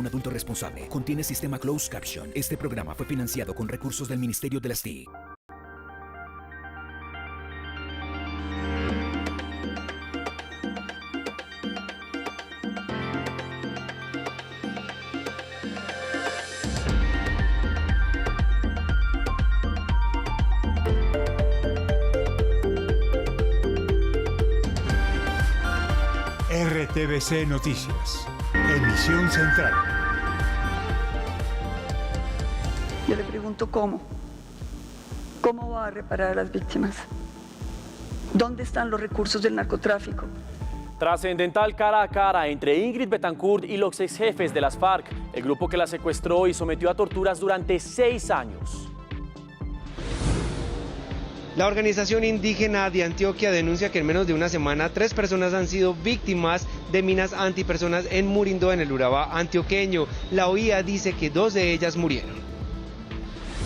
Un adulto responsable. Contiene sistema closed caption. Este programa fue financiado con recursos del Ministerio de las TIC. RTBC Noticias, emisión central. Yo le pregunto cómo va a reparar a las víctimas. ¿Dónde están los recursos del narcotráfico? Trascendental cara a cara entre Ingrid Betancourt y los ex jefes de las FARC, el grupo que la secuestró y sometió a torturas durante 6 años. La organización indígena de Antioquia denuncia que en menos de una semana 3 personas han sido víctimas de minas antipersonas en Murindo, en el Urabá antioqueño. La OIA dice que 2 de ellas murieron.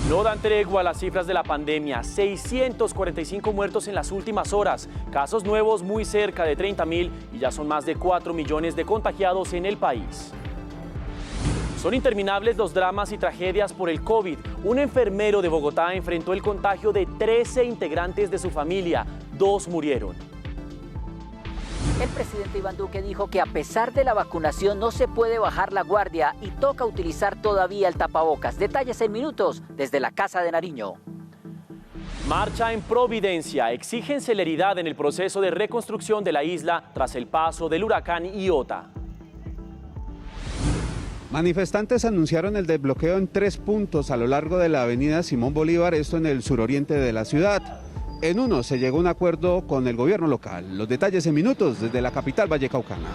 No dan tregua a las cifras de la pandemia, 645 muertos en las últimas horas, casos nuevos muy cerca de 30.000 y ya son más de 4 millones de contagiados en el país. Son interminables los dramas y tragedias por el COVID. Un enfermero de Bogotá enfrentó el contagio de 13 integrantes de su familia. 2 murieron. El presidente Iván Duque dijo que a pesar de la vacunación no se puede bajar la guardia y toca utilizar todavía el tapabocas. Detalles en minutos desde la Casa de Nariño. Marcha en Providencia. Exigen celeridad en el proceso de reconstrucción de la isla tras el paso del huracán Iota. Manifestantes anunciaron el desbloqueo en 3 puntos a lo largo de la avenida Simón Bolívar, esto en el suroriente de la ciudad. En uno se llegó a un acuerdo con el gobierno local. Los detalles en minutos desde la capital vallecaucana.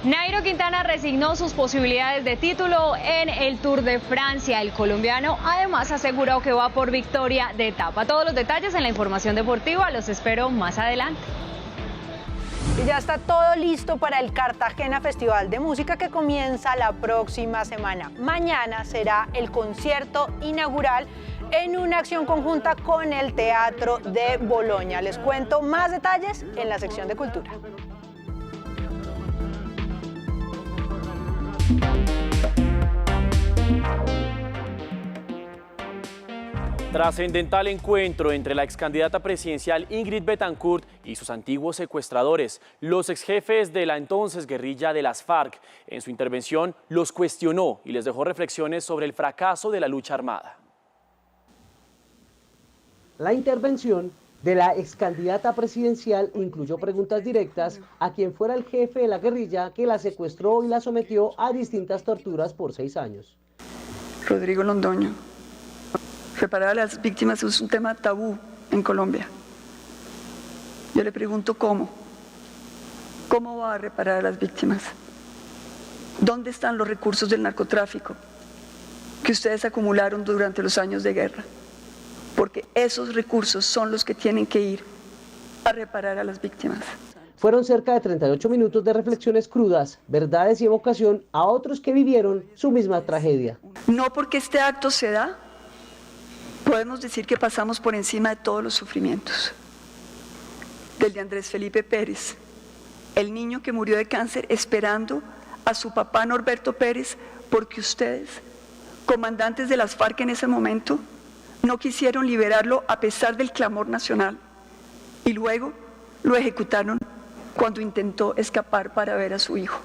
Nairo Quintana resignó sus posibilidades de título en el Tour de Francia. El colombiano además aseguró que va por victoria de etapa. Todos los detalles en la información deportiva, los espero más adelante. Y ya está todo listo para el Cartagena Festival de Música que comienza la próxima semana. Mañana será el concierto inaugural en una acción conjunta con el Teatro de Boloña. Les cuento más detalles en la sección de Cultura. Trascendental encuentro entre la excandidata presidencial Ingrid Betancourt y sus antiguos secuestradores, los exjefes de la entonces guerrilla de las FARC. En su intervención los cuestionó y les dejó reflexiones sobre el fracaso de la lucha armada. La intervención de la excandidata presidencial incluyó preguntas directas a quien fuera el jefe de la guerrilla que la secuestró y la sometió a distintas torturas por 6 años. Rodrigo Londoño. Reparar a las víctimas es un tema tabú en Colombia. Yo le pregunto cómo va a reparar a las víctimas. ¿Dónde están los recursos del narcotráfico que ustedes acumularon durante los años de guerra? Porque esos recursos son los que tienen que ir a reparar a las víctimas. Fueron cerca de 38 minutos de reflexiones crudas, verdades y evocación a otros que vivieron su misma tragedia. No porque este acto se da, podemos decir que pasamos por encima de todos los sufrimientos. Del de Andrés Felipe Pérez, el niño que murió de cáncer esperando a su papá Norberto Pérez, porque ustedes, comandantes de las FARC en ese momento, no quisieron liberarlo a pesar del clamor nacional y luego lo ejecutaron cuando intentó escapar para ver a su hijo.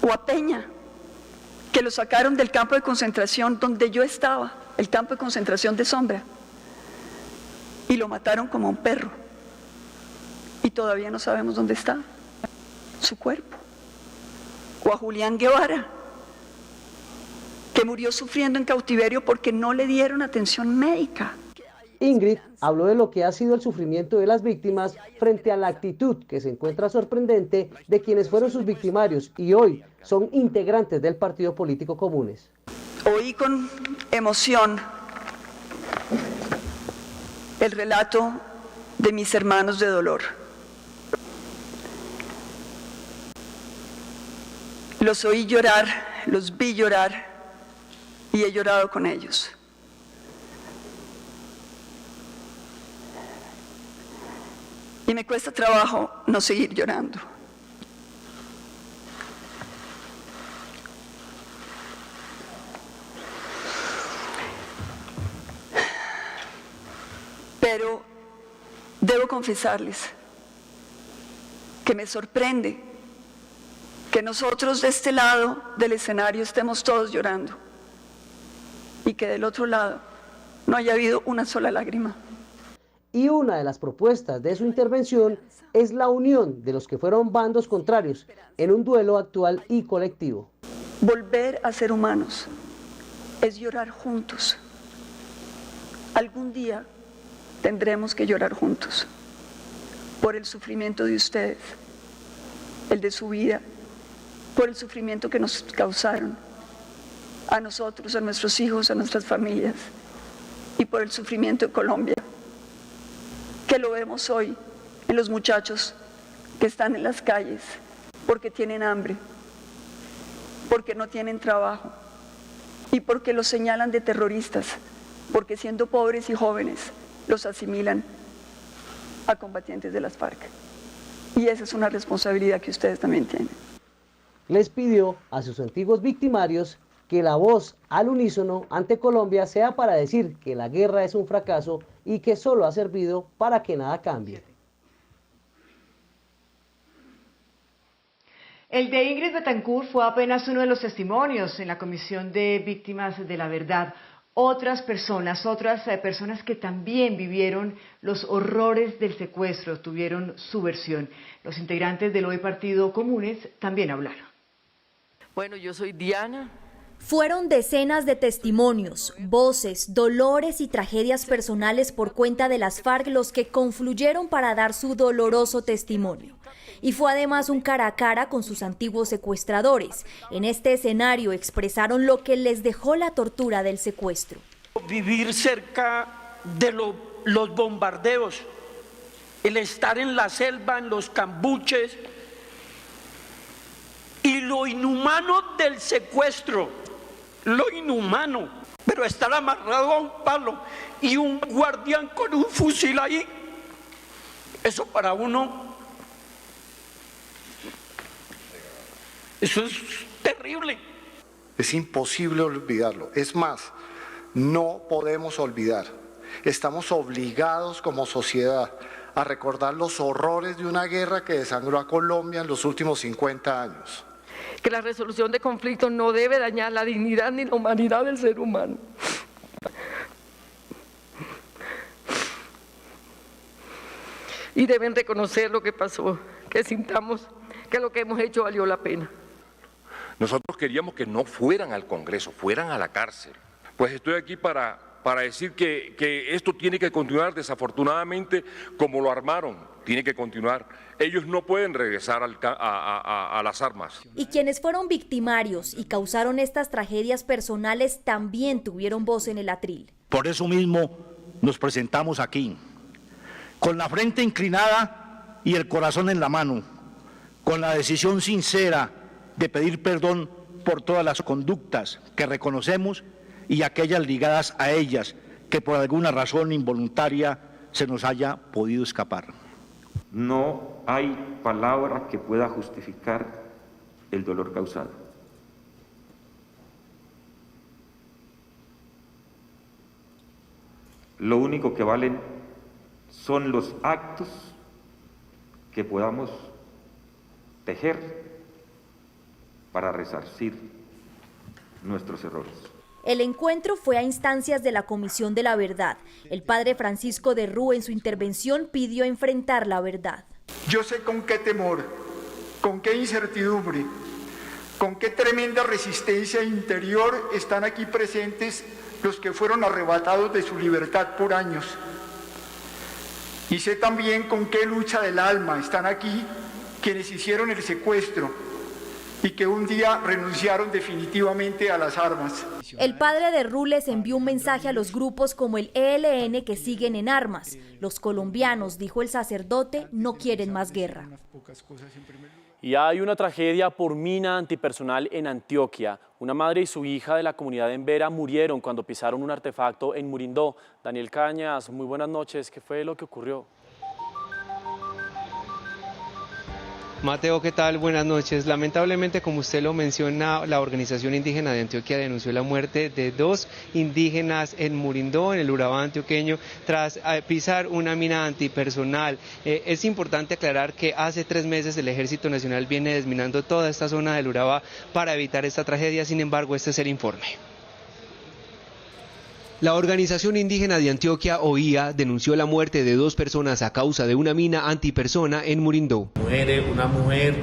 O a Peña, que lo sacaron del campo de concentración donde yo estaba, el campo de concentración de Sombra, y lo mataron como a un perro. Y todavía no sabemos dónde está su cuerpo. O a Julián Guevara, que murió sufriendo en cautiverio porque no le dieron atención médica. Ingrid habló de lo que ha sido el sufrimiento de las víctimas frente a la actitud que se encuentra sorprendente de quienes fueron sus victimarios y hoy son integrantes del partido político Comunes. Oí con emoción el relato de mis hermanos de dolor. Los oí llorar, los vi llorar y he llorado con ellos. Y me cuesta trabajo no seguir llorando. Pero debo confesarles que me sorprende que nosotros de este lado del escenario estemos todos llorando y que del otro lado no haya habido una sola lágrima. Y una de las propuestas de su intervención es la unión de los que fueron bandos contrarios en un duelo actual y colectivo. Volver a ser humanos es llorar juntos. Algún día tendremos que llorar juntos por el sufrimiento de ustedes, el de su vida, por el sufrimiento que nos causaron a nosotros, a nuestros hijos, a nuestras familias, y por el sufrimiento de Colombia, que lo vemos hoy en los muchachos que están en las calles porque tienen hambre, porque no tienen trabajo y porque los señalan de terroristas, porque siendo pobres y jóvenes los asimilan a combatientes de las FARC. Y esa es una responsabilidad que ustedes también tienen. Les pidió a sus antiguos victimarios que la voz al unísono ante Colombia sea para decir que la guerra es un fracaso y que solo ha servido para que nada cambie. El de Ingrid Betancourt fue apenas uno de los testimonios en la Comisión de Víctimas de la Verdad. Otras personas que también vivieron los horrores del secuestro, tuvieron su versión. Los integrantes del hoy Partido Comunes también hablaron. Bueno, yo soy Diana. Fueron decenas de testimonios, voces, dolores y tragedias personales por cuenta de las FARC los que confluyeron para dar su doloroso testimonio. Y fue además un cara a cara con sus antiguos secuestradores. En este escenario expresaron lo que les dejó la tortura del secuestro. Vivir cerca de los bombardeos, el estar en la selva, en los cambuches, y lo inhumano del secuestro, lo inhumano, pero estar amarrado a un palo y un guardián con un fusil ahí, eso para uno, eso es terrible. Es imposible olvidarlo. Es más, no podemos olvidar. Estamos obligados como sociedad a recordar los horrores de una guerra que desangró a Colombia en los últimos 50 años. Que la resolución de conflictos no debe dañar la dignidad ni la humanidad del ser humano. Y deben reconocer lo que pasó, que sintamos que lo que hemos hecho valió la pena. Nosotros queríamos que no fueran al Congreso, fueran a la cárcel. Pues estoy aquí para decir que esto tiene que continuar, desafortunadamente, como lo armaron, tiene que continuar. Ellos no pueden regresar a las armas. Y quienes fueron victimarios y causaron estas tragedias personales también tuvieron voz en el atril. Por eso mismo nos presentamos aquí, con la frente inclinada y el corazón en la mano, con la decisión sincera de pedir perdón por todas las conductas que reconocemos y aquellas ligadas a ellas que por alguna razón involuntaria se nos haya podido escapar. No hay palabra que pueda justificar el dolor causado. Lo único que valen son los actos que podamos tejer para resarcir nuestros errores. El encuentro fue a instancias de la Comisión de la Verdad. El padre Francisco de Rú en su intervención pidió enfrentar la verdad. Yo sé con qué temor, con qué incertidumbre, con qué tremenda resistencia interior están aquí presentes los que fueron arrebatados de su libertad por años. Y sé también con qué lucha del alma están aquí quienes hicieron el secuestro y que un día renunciaron definitivamente a las armas. El padre de Rú les envió un mensaje a los grupos como el ELN que siguen en armas. Los colombianos, dijo el sacerdote, no quieren más guerra. Y hay una tragedia por mina antipersonal en Antioquia. Una madre y su hija de la comunidad en Vera murieron cuando pisaron un artefacto en Murindó. Daniel Cañas, muy buenas noches. ¿Qué fue lo que ocurrió? Mateo, ¿qué tal? Buenas noches. Lamentablemente, como usted lo menciona, la Organización Indígena de Antioquia denunció la muerte de 2 indígenas en Murindó, en el Urabá antioqueño, tras pisar una mina antipersonal. Es importante aclarar que hace 3 meses el Ejército Nacional viene desminando toda esta zona del Urabá para evitar esta tragedia. Sin embargo, este es el informe. La Organización Indígena de Antioquia, OIA, denunció la muerte de 2 personas a causa de una mina antipersona en Murindó. Una mujer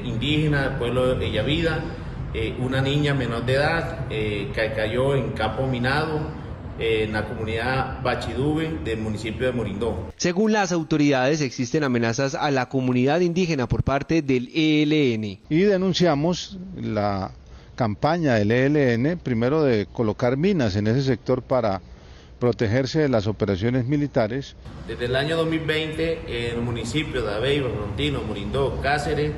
indígena del pueblo de Yavida, una niña menor de edad que cayó en campo minado en la comunidad Bachidube del municipio de Murindó. Según las autoridades, existen amenazas a la comunidad indígena por parte del ELN. Y denunciamos la campaña del ELN, primero de colocar minas en ese sector para protegerse de las operaciones militares. Desde el año 2020, en el municipio de Abeiba, Frontino, Murindó, Cáceres,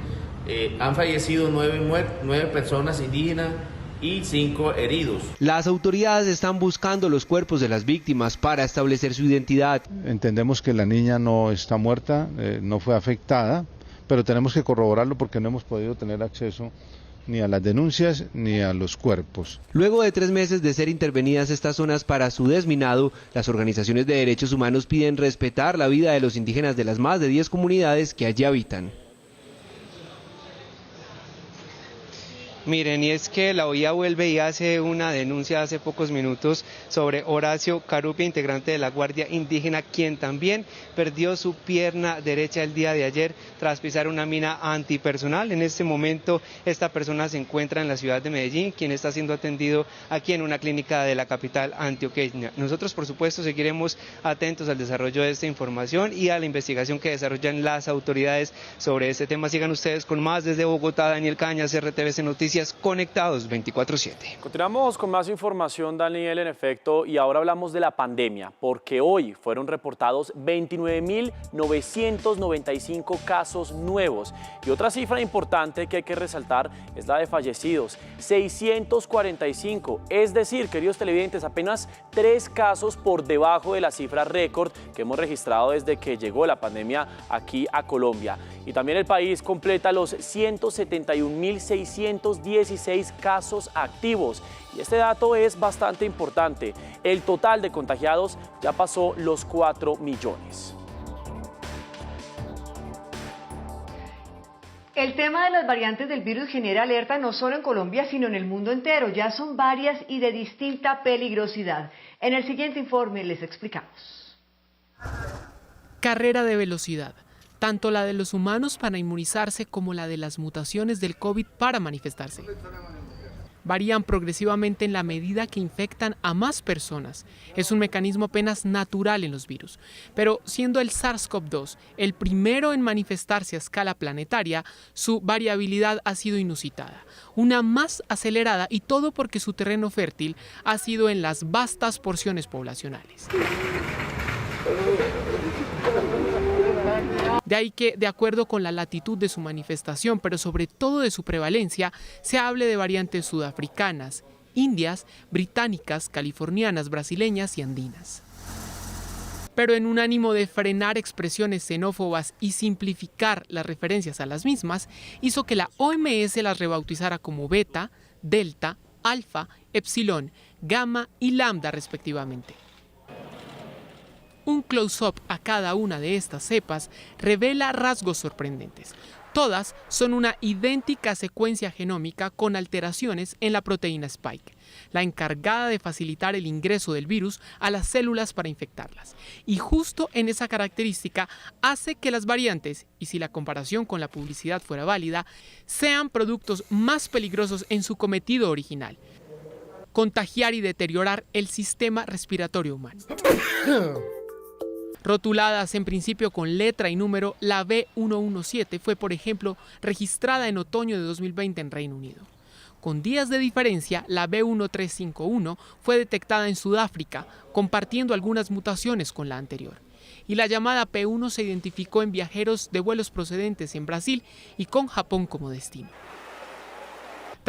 han fallecido 9 personas indígenas y 5 heridos. Las autoridades están buscando los cuerpos de las víctimas para establecer su identidad. Entendemos que la niña no está muerta, no fue afectada, pero tenemos que corroborarlo porque no hemos podido tener acceso ni a las denuncias ni a los cuerpos. Luego de 3 meses de ser intervenidas estas zonas para su desminado, las organizaciones de derechos humanos piden respetar la vida de los indígenas de las más de 10 comunidades que allí habitan. Miren, y es que la OIA vuelve y hace una denuncia hace pocos minutos sobre Horacio Carupia, integrante de la Guardia Indígena, quien también perdió su pierna derecha el día de ayer tras pisar una mina antipersonal. En este momento esta persona se encuentra en la ciudad de Medellín, quien está siendo atendido aquí en una clínica de la capital antioqueña. Nosotros, por supuesto, seguiremos atentos al desarrollo de esta información y a la investigación que desarrollan las autoridades sobre este tema. Sigan ustedes con más desde Bogotá. Daniel Cañas, RTVC Noticias, conectados 24/7. Continuamos con más información, Daniel, en efecto, y ahora hablamos de la pandemia, porque hoy fueron reportados 29.995 casos nuevos. Y otra cifra importante que hay que resaltar es la de fallecidos, 645, es decir, queridos televidentes, apenas 3 casos por debajo de la cifra récord que hemos registrado desde que llegó la pandemia aquí a Colombia. Y también el país completa los 171.616 casos activos. Y este dato es bastante importante. El total de contagiados ya pasó los 4 millones. El tema de las variantes del virus genera alerta no solo en Colombia, sino en el mundo entero. Ya son varias y de distinta peligrosidad. En el siguiente informe les explicamos. Carrera de velocidad. Tanto la de los humanos para inmunizarse como la de las mutaciones del COVID para manifestarse. Varían progresivamente en la medida que infectan a más personas. Es un mecanismo apenas natural en los virus. Pero siendo el SARS-CoV-2 el primero en manifestarse a escala planetaria, su variabilidad ha sido inusitada. Una más acelerada, y todo porque su terreno fértil ha sido en las vastas porciones poblacionales. De ahí que, de acuerdo con la latitud de su manifestación, pero sobre todo de su prevalencia, se hable de variantes sudafricanas, indias, británicas, californianas, brasileñas y andinas. Pero en un ánimo de frenar expresiones xenófobas y simplificar las referencias a las mismas, hizo que la OMS las rebautizara como beta, delta, alfa, epsilon, gamma y lambda respectivamente. Un close-up a cada una de estas cepas revela rasgos sorprendentes. Todas son una idéntica secuencia genómica con alteraciones en la proteína Spike, la encargada de facilitar el ingreso del virus a las células para infectarlas. Y justo en esa característica hace que las variantes, y si la comparación con la publicidad fuera válida, sean productos más peligrosos en su cometido original: contagiar y deteriorar el sistema respiratorio humano. Rotuladas en principio con letra y número, la B117 fue, por ejemplo, registrada en otoño de 2020 en Reino Unido. Con días de diferencia, la B1351 fue detectada en Sudáfrica, compartiendo algunas mutaciones con la anterior. Y la llamada P1 se identificó en viajeros de vuelos procedentes en Brasil y con Japón como destino.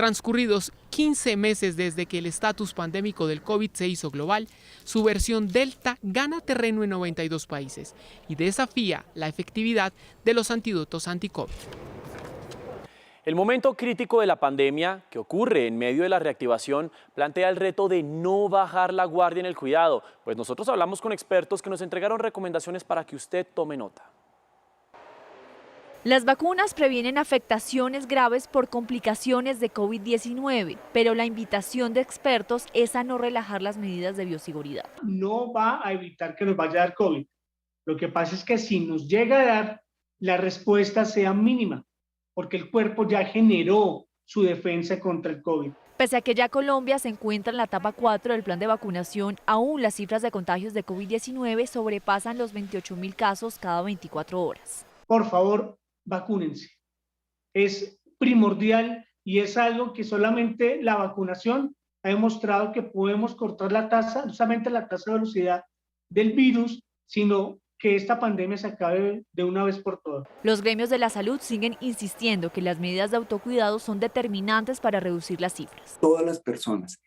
Transcurridos 15 meses desde que el estatus pandémico del COVID se hizo global, su versión Delta gana terreno en 92 países y desafía la efectividad de los antídotos anti-COVID. El momento crítico de la pandemia, que ocurre en medio de la reactivación, plantea el reto de no bajar la guardia en el cuidado, pues nosotros hablamos con expertos que nos entregaron recomendaciones para que usted tome nota. Las vacunas previenen afectaciones graves por complicaciones de COVID-19, pero la invitación de expertos es a no relajar las medidas de bioseguridad. No va a evitar que nos vaya a dar COVID. Lo que pasa es que si nos llega a dar, la respuesta sea mínima, porque el cuerpo ya generó su defensa contra el COVID. Pese a que ya Colombia se encuentra en la etapa 4 del plan de vacunación, aún las cifras de contagios de COVID-19 sobrepasan los 28.000 casos cada 24 horas. Por favor, vacúnense. Es primordial y es algo que solamente la vacunación ha demostrado que podemos cortar la tasa, no solamente la tasa de velocidad del virus, sino que esta pandemia se acabe de una vez por todas. Los gremios de la salud siguen insistiendo que las medidas de autocuidado son determinantes para reducir las cifras. Todas las personas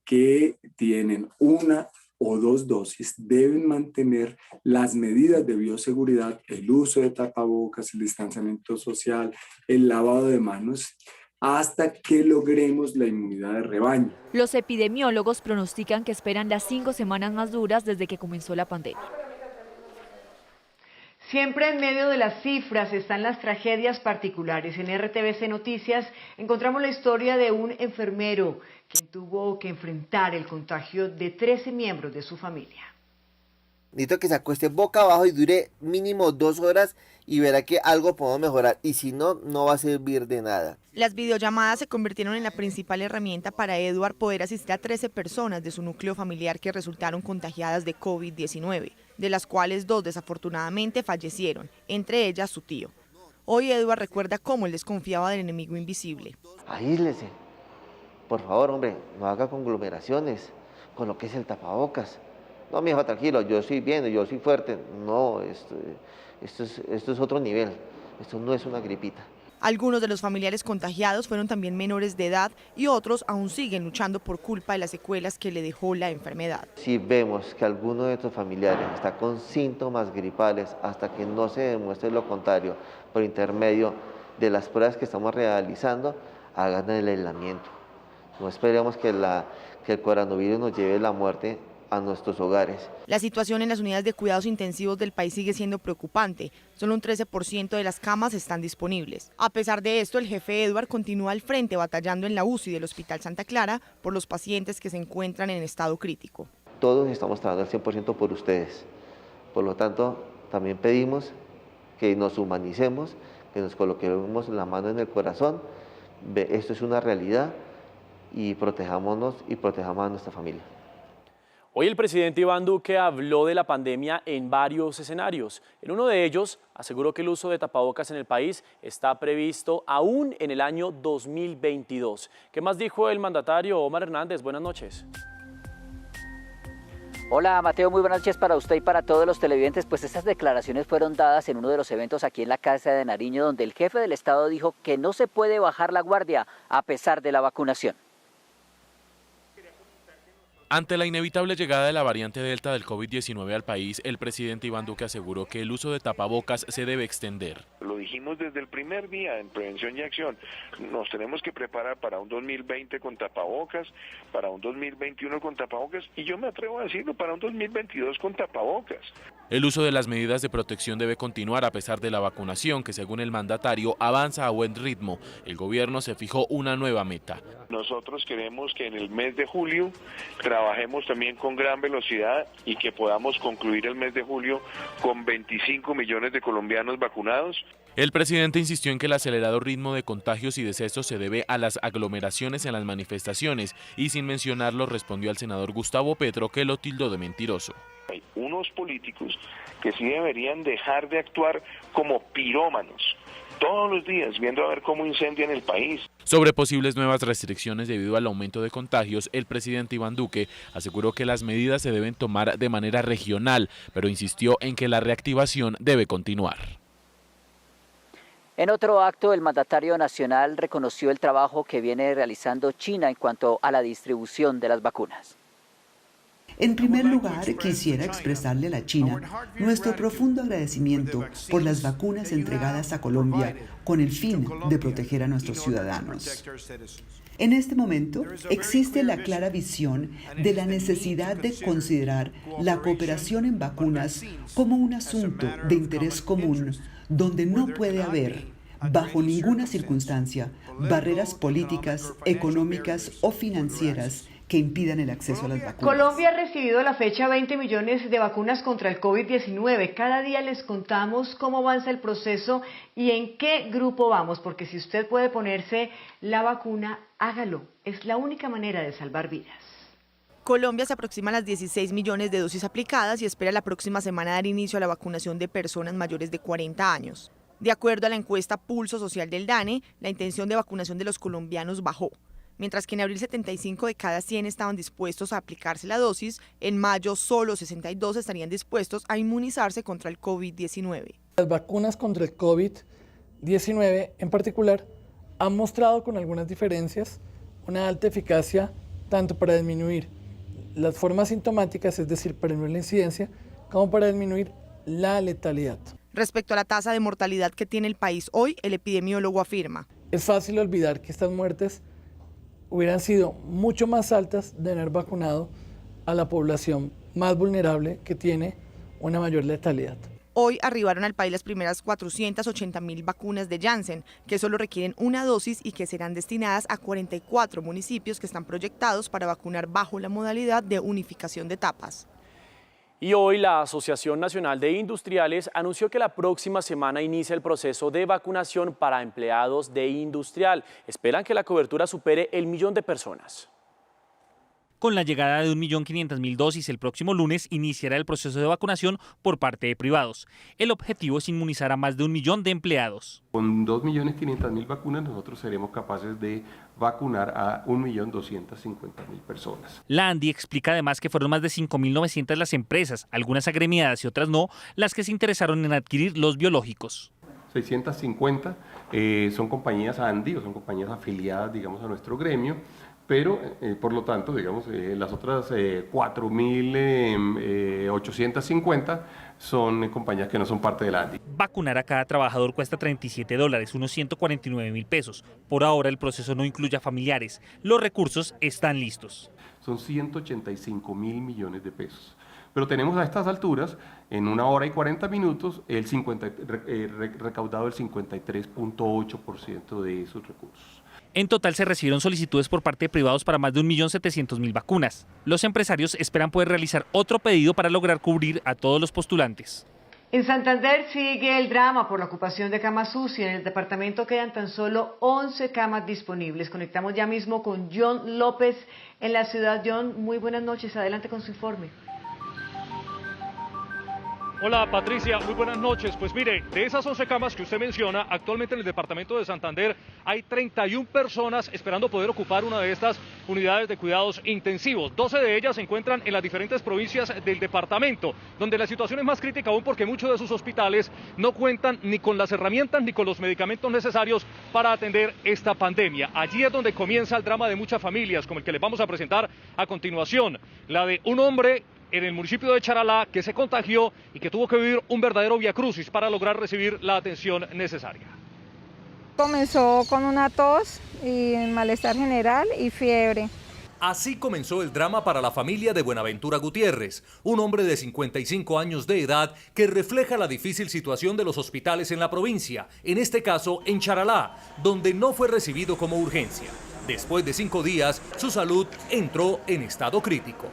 que tienen una o dos dosis deben mantener las medidas de bioseguridad, el uso de tapabocas, el distanciamiento social, el lavado de manos, hasta que logremos la inmunidad de rebaño. Los epidemiólogos pronostican que esperan las 5 semanas más duras desde que comenzó la pandemia. Siempre en medio de las cifras están las tragedias particulares. En RTVC Noticias encontramos la historia de un enfermero quien tuvo que enfrentar el contagio de 13 miembros de su familia. Necesito que se acueste boca abajo y dure mínimo 2 horas y verá que algo podemos mejorar, y si no, no va a servir de nada. Las videollamadas se convirtieron en la principal herramienta para Edward poder asistir a 13 personas de su núcleo familiar que resultaron contagiadas de COVID-19, de las cuales 2 desafortunadamente fallecieron, entre ellas su tío. Hoy Edward recuerda cómo él desconfiaba del enemigo invisible. Aíslese, por favor, hombre, no haga conglomeraciones, colóquese el tapabocas. No, mi hijo, tranquilo, yo soy bien, yo soy fuerte. No, esto es otro nivel, esto no es una gripita. Algunos de los familiares contagiados fueron también menores de edad y otros aún siguen luchando por culpa de las secuelas que le dejó la enfermedad. Si vemos que alguno de estos familiares está con síntomas gripales hasta que no se demuestre lo contrario por intermedio de las pruebas que estamos realizando, hagan el aislamiento. No esperemos que el coronavirus nos lleve la muerte a nuestros hogares. La situación en las unidades de cuidados intensivos del país sigue siendo preocupante. Solo un 13% de las camas están disponibles. A pesar de esto, el jefe Edward continúa al frente batallando en la UCI del Hospital Santa Clara por los pacientes que se encuentran en estado crítico. Todos estamos trabajando al 100% por ustedes. Por lo tanto, también pedimos que nos humanicemos, que nos coloquemos la mano en el corazón. Esto es una realidad y protejámonos y protejamos a nuestra familia. Hoy el presidente Iván Duque habló de la pandemia en varios escenarios. En uno de ellos aseguró que el uso de tapabocas en el país está previsto aún en el año 2022. ¿Qué más dijo el mandatario? Omar Hernández, buenas noches. Hola Mateo, muy buenas noches para usted y para todos los televidentes. Pues estas declaraciones fueron dadas en uno de los eventos aquí en la Casa de Nariño, donde el jefe del Estado dijo que no se puede bajar la guardia a pesar de la vacunación. Ante la inevitable llegada de la variante Delta del COVID-19 al país, el presidente Iván Duque aseguró que el uso de tapabocas se debe extender. Lo dijimos desde el primer día en Prevención y Acción. Nos tenemos que preparar para un 2020 con tapabocas, para un 2021 con tapabocas y yo me atrevo a decirlo, para un 2022 con tapabocas. El uso de las medidas de protección debe continuar a pesar de la vacunación, que según el mandatario avanza a buen ritmo. El gobierno se fijó una nueva meta. Nosotros queremos que en el mes de julio trabajemos también con gran velocidad y que podamos concluir el mes de julio con 25 millones de colombianos vacunados. El presidente insistió en que el acelerado ritmo de contagios y decesos se debe a las aglomeraciones en las manifestaciones y sin mencionarlo respondió al senador Gustavo Petro, que lo tildó de mentiroso. Hay unos políticos que sí deberían dejar de actuar como pirómanos, todos los días viendo a ver cómo incendian el país. Sobre posibles nuevas restricciones debido al aumento de contagios, el presidente Iván Duque aseguró que las medidas se deben tomar de manera regional, pero insistió en que la reactivación debe continuar. En otro acto, el mandatario nacional reconoció el trabajo que viene realizando China en cuanto a la distribución de las vacunas. En primer lugar, quisiera expresarle a la China nuestro profundo agradecimiento por las vacunas entregadas a Colombia con el fin de proteger a nuestros ciudadanos. En este momento, existe la clara visión de la necesidad de considerar la cooperación en vacunas como un asunto de interés común, donde no puede haber, bajo ninguna circunstancia, barreras políticas, económicas o financieras que impidan el acceso a las vacunas. Colombia ha recibido a la fecha 20 millones de vacunas contra el COVID-19. Cada día les contamos cómo avanza el proceso y en qué grupo vamos, porque si usted puede ponerse la vacuna, hágalo. Es la única manera de salvar vidas. Colombia se aproxima a las 16 millones de dosis aplicadas y espera la próxima semana dar inicio a la vacunación de personas mayores de 40 años. De acuerdo a la encuesta Pulso Social del DANE, la intención de vacunación de los colombianos bajó. Mientras que en abril 75 de cada 100 estaban dispuestos a aplicarse la dosis, en mayo solo 62 estarían dispuestos a inmunizarse contra el COVID-19. Las vacunas contra el COVID-19 en particular han mostrado con algunas diferencias una alta eficacia tanto para disminuir las formas sintomáticas, es decir, para disminuir la incidencia, como para disminuir la letalidad. Respecto a la tasa de mortalidad que tiene el país hoy, el epidemiólogo afirma: es fácil olvidar que estas muertes hubieran sido mucho más altas de haber vacunado a la población más vulnerable que tiene una mayor letalidad. Hoy arribaron al país las primeras 480.000 vacunas de Janssen, que solo requieren una dosis y que serán destinadas a 44 municipios que están proyectados para vacunar bajo la modalidad de unificación de etapas. Y hoy la Asociación Nacional de Industriales anunció que la próxima semana inicia el proceso de vacunación para empleados de Industrial. Esperan que la cobertura supere el 1 millón de personas. Con la llegada de 1.500.000 dosis el próximo lunes iniciará el proceso de vacunación por parte de privados. El objetivo es inmunizar a más de 1 millón de empleados. Con 2.500.000 vacunas nosotros seremos capaces de vacunar a 1.250.000 personas. La ANDI explica además que fueron más de 5.900 las empresas, algunas agremiadas y otras no, las que se interesaron en adquirir los biológicos. 650 son compañías ANDI o son compañías afiliadas, digamos, a nuestro gremio. Pero, por lo tanto, digamos, las otras 4.850 son compañías que no son parte de la ANDI. Vacunar a cada trabajador cuesta $37, unos 149.000 pesos. Por ahora el proceso no incluye a familiares. Los recursos están listos. Son 185.000 millones de pesos. Pero tenemos a estas alturas, en 1 hora y 40 minutos, recaudado el 53.8% de esos recursos. En total se recibieron solicitudes por parte de privados para más de 1.700.000 vacunas. Los empresarios esperan poder realizar otro pedido para lograr cubrir a todos los postulantes. En Santander sigue el drama por la ocupación de camas UCI. En el departamento quedan tan solo 11 camas disponibles. Conectamos ya mismo con John López en la ciudad. John, muy buenas noches. Adelante con su informe. Hola Patricia, muy buenas noches. Pues mire, de esas 11 camas que usted menciona, actualmente en el departamento de Santander hay 31 personas esperando poder ocupar una de estas unidades de cuidados intensivos. 12 de ellas se encuentran en las diferentes provincias del departamento, donde la situación es más crítica aún porque muchos de sus hospitales no cuentan ni con las herramientas ni con los medicamentos necesarios para atender esta pandemia. Allí es donde comienza el drama de muchas familias, como el que les vamos a presentar a continuación. La de un hombre en el municipio de Charalá que se contagió y que tuvo que vivir un verdadero viacrucis para lograr recibir la atención necesaria. Comenzó con una tos y malestar general y fiebre. Así comenzó el drama para la familia de Buenaventura Gutiérrez, un hombre de 55 años de edad que refleja la difícil situación de los hospitales en la provincia, en este caso en Charalá, donde no fue recibido como urgencia. Después de 5 días, su salud entró en estado crítico.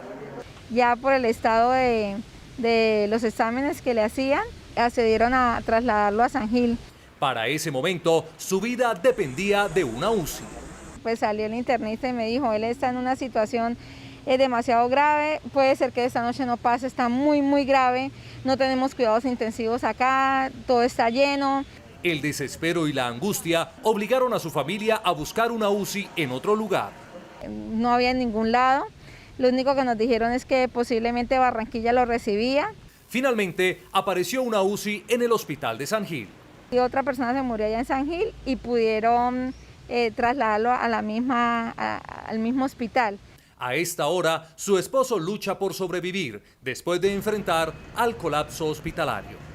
Ya por el estado de los exámenes que le hacían, accedieron a trasladarlo a San Gil. Para ese momento, su vida dependía de una UCI. Pues salió el internista y me dijo, él está en una situación demasiado grave, puede ser que esta noche no pase, está muy grave, no tenemos cuidados intensivos acá, todo está lleno. El desespero y la angustia obligaron a su familia a buscar una UCI en otro lugar. No había en ningún lado. Lo único que nos dijeron es que posiblemente Barranquilla lo recibía. Finalmente, apareció una UCI en el hospital de San Gil. Y otra persona se murió allá en San Gil y pudieron trasladarlo a al mismo hospital. A esta hora, su esposo lucha por sobrevivir después de enfrentar al colapso hospitalario.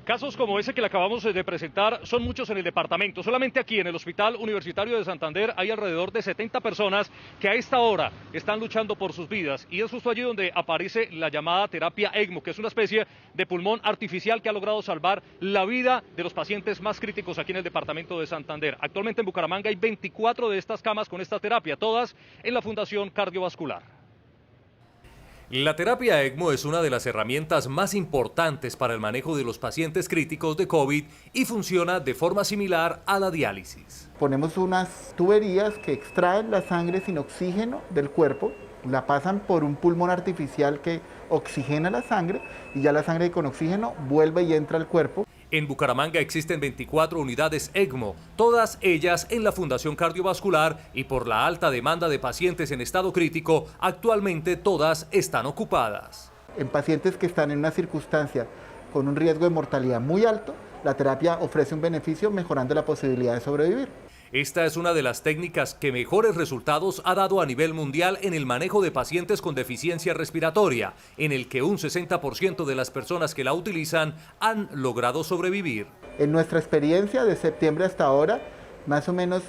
Casos como ese que le acabamos de presentar son muchos en el departamento. Solamente aquí en el Hospital Universitario de Santander hay alrededor de 70 personas que a esta hora están luchando por sus vidas. Y es justo allí donde aparece la llamada terapia ECMO, que es una especie de pulmón artificial que ha logrado salvar la vida de los pacientes más críticos aquí en el departamento de Santander. Actualmente en Bucaramanga hay 24 de estas camas con esta terapia, todas en la Fundación Cardiovascular. La terapia ECMO es una de las herramientas más importantes para el manejo de los pacientes críticos de COVID y funciona de forma similar a la diálisis. Ponemos unas tuberías que extraen la sangre sin oxígeno del cuerpo, la pasan por un pulmón artificial que oxigena la sangre y ya la sangre con oxígeno vuelve y entra al cuerpo. En Bucaramanga existen 24 unidades ECMO, todas ellas en la Fundación Cardiovascular, y por la alta demanda de pacientes en estado crítico, actualmente todas están ocupadas. En pacientes que están en una circunstancia con un riesgo de mortalidad muy alto, la terapia ofrece un beneficio mejorando la posibilidad de sobrevivir. Esta es una de las técnicas que mejores resultados ha dado a nivel mundial en el manejo de pacientes con deficiencia respiratoria, en el que un 60% de las personas que la utilizan han logrado sobrevivir. En nuestra experiencia de septiembre hasta ahora, más o menos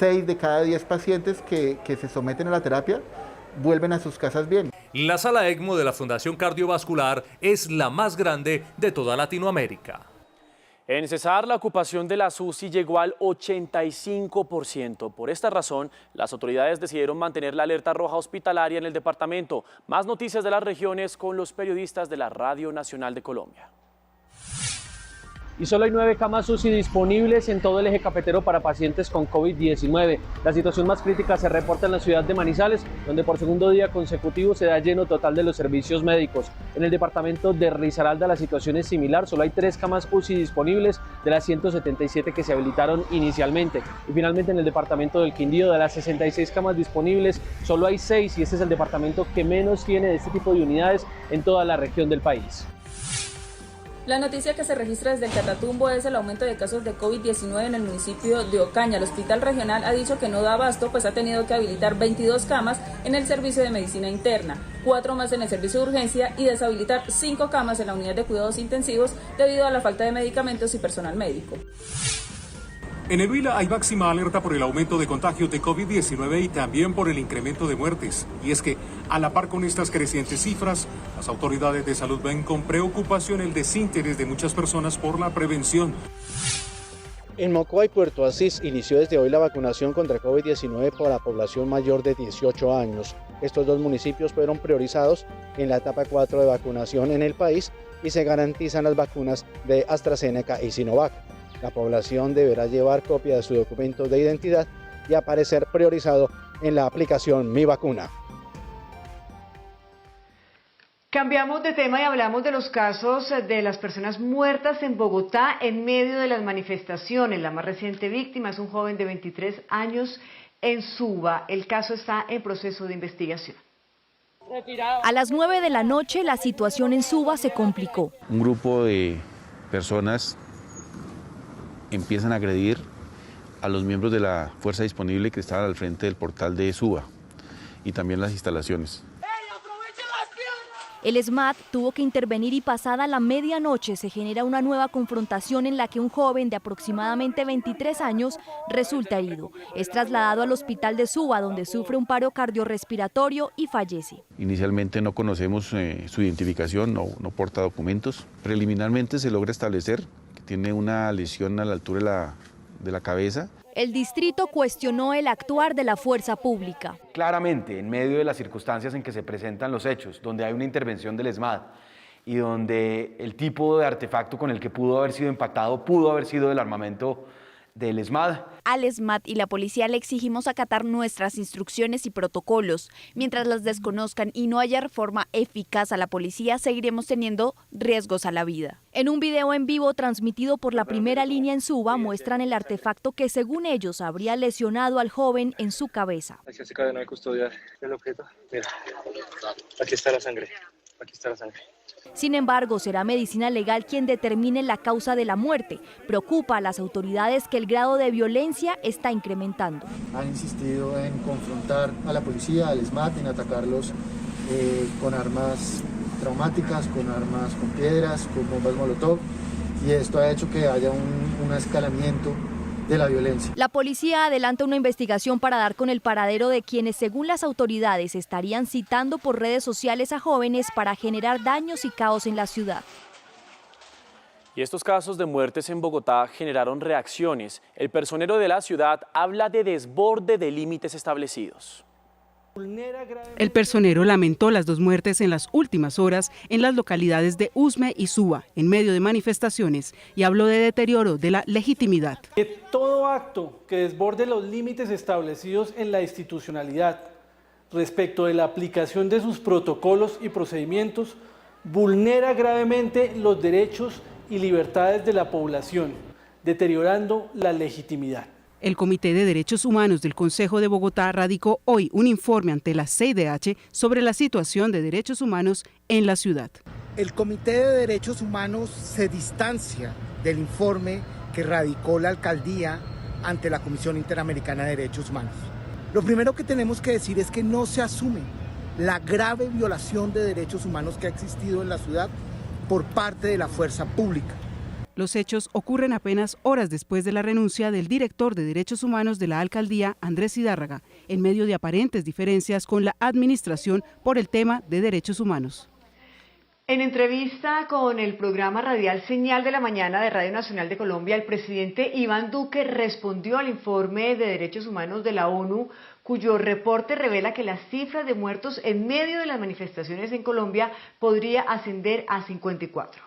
6 de cada 10 pacientes que se someten a la terapia vuelven a sus casas bien. La sala ECMO de la Fundación Cardiovascular es la más grande de toda Latinoamérica. En Cesar, la ocupación de las UCI llegó al 85%. Por esta razón, las autoridades decidieron mantener la alerta roja hospitalaria en el departamento. Más noticias de las regiones con los periodistas de la Radio Nacional de Colombia. Y solo hay 9 camas UCI disponibles en todo el eje cafetero para pacientes con COVID-19. La situación más crítica se reporta en la ciudad de Manizales, donde por segundo día consecutivo se da lleno total de los servicios médicos. En el departamento de Risaralda la situación es similar, solo hay 3 camas UCI disponibles de las 177 que se habilitaron inicialmente. Y finalmente en el departamento del Quindío, de las 66 camas disponibles, solo hay 6, y este es el departamento que menos tiene de este tipo de unidades en toda la región del país. La noticia que se registra desde el Catatumbo es el aumento de casos de COVID-19 en el municipio de Ocaña. El hospital regional ha dicho que no da abasto, pues ha tenido que habilitar 22 camas en el servicio de medicina interna, 4 más en el servicio de urgencia y deshabilitar 5 camas en la unidad de cuidados intensivos debido a la falta de medicamentos y personal médico. En el Huila hay máxima alerta por el aumento de contagios de COVID-19 y también por el incremento de muertes. Y es que, a la par con estas crecientes cifras, las autoridades de salud ven con preocupación el desinterés de muchas personas por la prevención. En Mocoa y Puerto Asís inició desde hoy la vacunación contra COVID-19 para la población mayor de 18 años. Estos 2 municipios fueron priorizados en la etapa 4 de vacunación en el país y se garantizan las vacunas de AstraZeneca y Sinovac. La población deberá llevar copia de su documento de identidad y aparecer priorizado en la aplicación Mi Vacuna. Cambiamos de tema y hablamos de los casos de las personas muertas en Bogotá en medio de las manifestaciones. La más reciente víctima es un joven de 23 años en Suba. El caso está en proceso de investigación. A las 9 de la noche la situación en Suba se complicó. Un grupo de personas empiezan a agredir a los miembros de la fuerza disponible que estaban al frente del portal de Suba y también las instalaciones. El SMAT tuvo que intervenir y pasada la medianoche se genera una nueva confrontación en la que un joven de aproximadamente 23 años resulta herido. Es trasladado al hospital de Suba, donde sufre un paro cardiorrespiratorio y fallece. Inicialmente no conocemos su identificación, no porta documentos. Preliminarmente se logra establecer que tiene una lesión a la altura de la cabeza. El distrito cuestionó el actuar de la fuerza pública. Claramente, en medio de las circunstancias en que se presentan los hechos, donde hay una intervención del ESMAD y donde el tipo de artefacto con el que pudo haber sido impactado pudo haber sido el armamento del ESMAD. Al ESMAD y la policía le exigimos acatar nuestras instrucciones y protocolos. Mientras las desconozcan y no haya reforma eficaz a la policía, seguiremos teniendo riesgos a la vida. En un video en vivo transmitido por la Primera Línea en Suba, muestran el artefacto que según ellos habría lesionado al joven en su cabeza. Aquí se cadena de custodia del objeto. Mira, aquí está la sangre. aquí está la sangre. Sin embargo, será medicina legal quien determine la causa de la muerte. Preocupa a las autoridades que el grado de violencia está incrementando. Han insistido en confrontar a la policía, al SMAT, en atacarlos con armas traumáticas, con piedras, con bombas molotov, y esto ha hecho que haya un escalamiento de la violencia. La policía adelanta una investigación para dar con el paradero de quienes, según las autoridades, estarían citando por redes sociales a jóvenes para generar daños y caos en la ciudad. Y estos casos de muertes en Bogotá generaron reacciones. El personero de la ciudad habla de desborde de límites establecidos. El personero lamentó las 2 muertes en las últimas horas en las localidades de Usme y Suba, en medio de manifestaciones, y habló de deterioro de la legitimidad. Que todo acto que desborde los límites establecidos en la institucionalidad respecto de la aplicación de sus protocolos y procedimientos vulnera gravemente los derechos y libertades de la población, deteriorando la legitimidad. El Comité de Derechos Humanos del Consejo de Bogotá radicó hoy un informe ante la CIDH sobre la situación de derechos humanos en la ciudad. El Comité de Derechos Humanos se distancia del informe que radicó la alcaldía ante la Comisión Interamericana de Derechos Humanos. Lo primero que tenemos que decir es que no se asume la grave violación de derechos humanos que ha existido en la ciudad por parte de la fuerza pública. Los hechos ocurren apenas horas después de la renuncia del director de Derechos Humanos de la alcaldía, Andrés Zidárraga, en medio de aparentes diferencias con la administración por el tema de derechos humanos. En entrevista con el programa radial Señal de la Mañana de Radio Nacional de Colombia, el presidente Iván Duque respondió al informe de derechos humanos de la ONU, cuyo reporte revela que las cifras de muertos en medio de las manifestaciones en Colombia podría ascender a 54.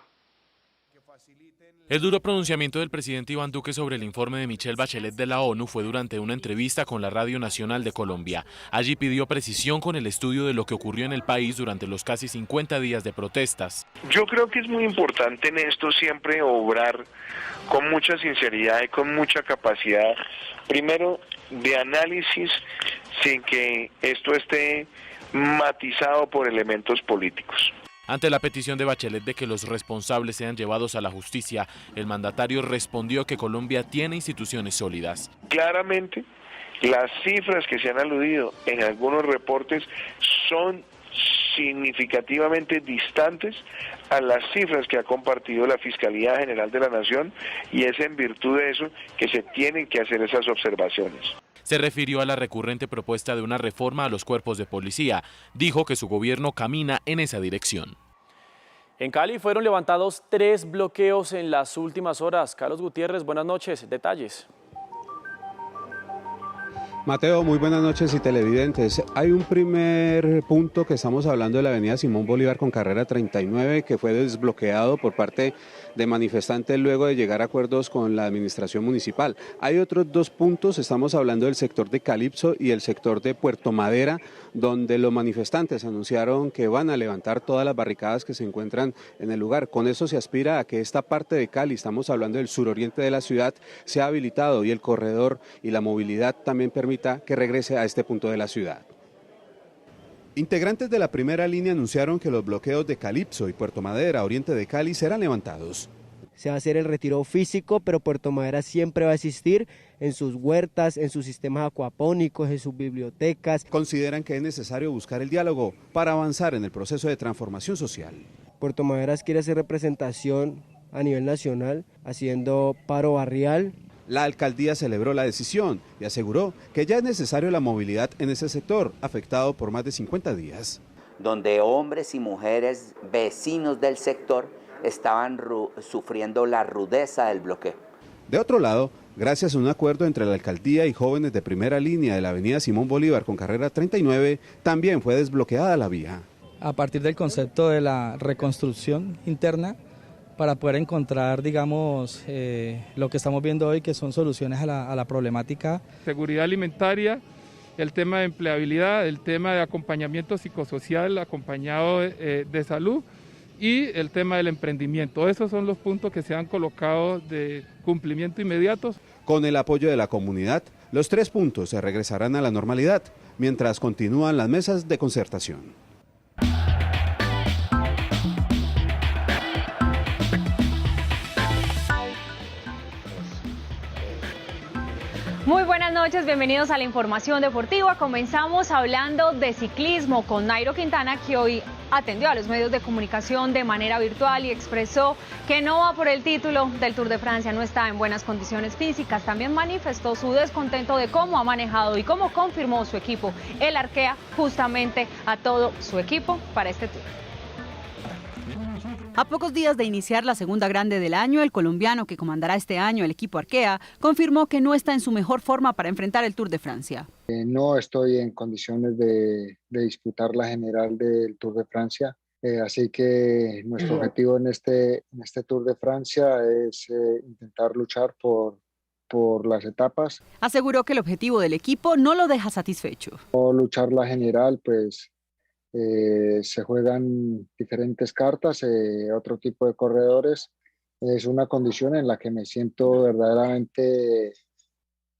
El duro pronunciamiento del presidente Iván Duque sobre el informe de Michelle Bachelet de la ONU fue durante una entrevista con la Radio Nacional de Colombia. Allí pidió precisión con el estudio de lo que ocurrió en el país durante los casi 50 días de protestas. Yo creo que es muy importante en esto siempre obrar con mucha sinceridad y con mucha capacidad, primero de análisis, sin que esto esté matizado por elementos políticos. Ante la petición de Bachelet de que los responsables sean llevados a la justicia, el mandatario respondió que Colombia tiene instituciones sólidas. Claramente, las cifras que se han aludido en algunos reportes son significativamente distantes a las cifras que ha compartido la Fiscalía General de la Nación, y es en virtud de eso que se tienen que hacer esas observaciones. Se refirió a la recurrente propuesta de una reforma a los cuerpos de policía. Dijo que su gobierno camina en esa dirección. En Cali fueron levantados 3 bloqueos en las últimas horas. Carlos Gutiérrez, buenas noches. Detalles. Mateo, muy buenas noches y televidentes. Hay un primer punto que estamos hablando de la avenida Simón Bolívar con carrera 39 que fue desbloqueado por parte de manifestantes luego de llegar a acuerdos con la administración municipal. Hay otros 2 puntos, estamos hablando del sector de Calipso y el sector de Puerto Madera, donde los manifestantes anunciaron que van a levantar todas las barricadas que se encuentran en el lugar. Con eso se aspira a que esta parte de Cali, estamos hablando del suroriente de la ciudad, sea habilitado y el corredor y la movilidad también permita que regrese a este punto de la ciudad. Integrantes de la primera línea anunciaron que los bloqueos de Calipso y Puerto Madera, oriente de Cali, serán levantados. Se va a hacer el retiro físico, pero Puerto Madera siempre va a existir en sus huertas, en sus sistemas acuapónicos, en sus bibliotecas. Consideran que es necesario buscar el diálogo para avanzar en el proceso de transformación social. Puerto Madera quiere hacer representación a nivel nacional, haciendo paro barrial. La alcaldía celebró la decisión y aseguró que ya es necesario la movilidad en ese sector, afectado por más de 50 días. Donde hombres y mujeres vecinos del sector estaban sufriendo la rudeza del bloqueo. De otro lado, gracias a un acuerdo entre la alcaldía y jóvenes de primera línea de la avenida Simón Bolívar con carrera 39, también fue desbloqueada la vía. A partir del concepto de la reconstrucción interna, para poder encontrar, digamos, lo que estamos viendo hoy, que son soluciones a la problemática. Seguridad alimentaria, el tema de empleabilidad, el tema de acompañamiento psicosocial acompañado de salud y el tema del emprendimiento. Esos son los puntos que se han colocado de cumplimiento inmediato. Con el apoyo de la comunidad, los 3 puntos se regresarán a la normalidad, mientras continúan las mesas de concertación. Muy buenas noches, bienvenidos a la información deportiva. Comenzamos hablando de ciclismo con Nairo Quintana, que hoy atendió a los medios de comunicación de manera virtual y expresó que no va por el título del Tour de Francia, no está en buenas condiciones físicas. También manifestó su descontento de cómo ha manejado y cómo confirmó su equipo, el Arkea, justamente a todo su equipo para este Tour. A pocos días de iniciar la segunda grande del año, el colombiano que comandará este año el equipo Arkea confirmó que no está en su mejor forma para enfrentar el Tour de Francia. No estoy en condiciones de disputar la general del Tour de Francia, así que nuestro objetivo en este Tour de Francia es intentar luchar por las etapas. Aseguró que el objetivo del equipo no lo deja satisfecho. No luchar la general, pues se juegan diferentes cartas, otro tipo de corredores. Es una condición en la que me siento verdaderamente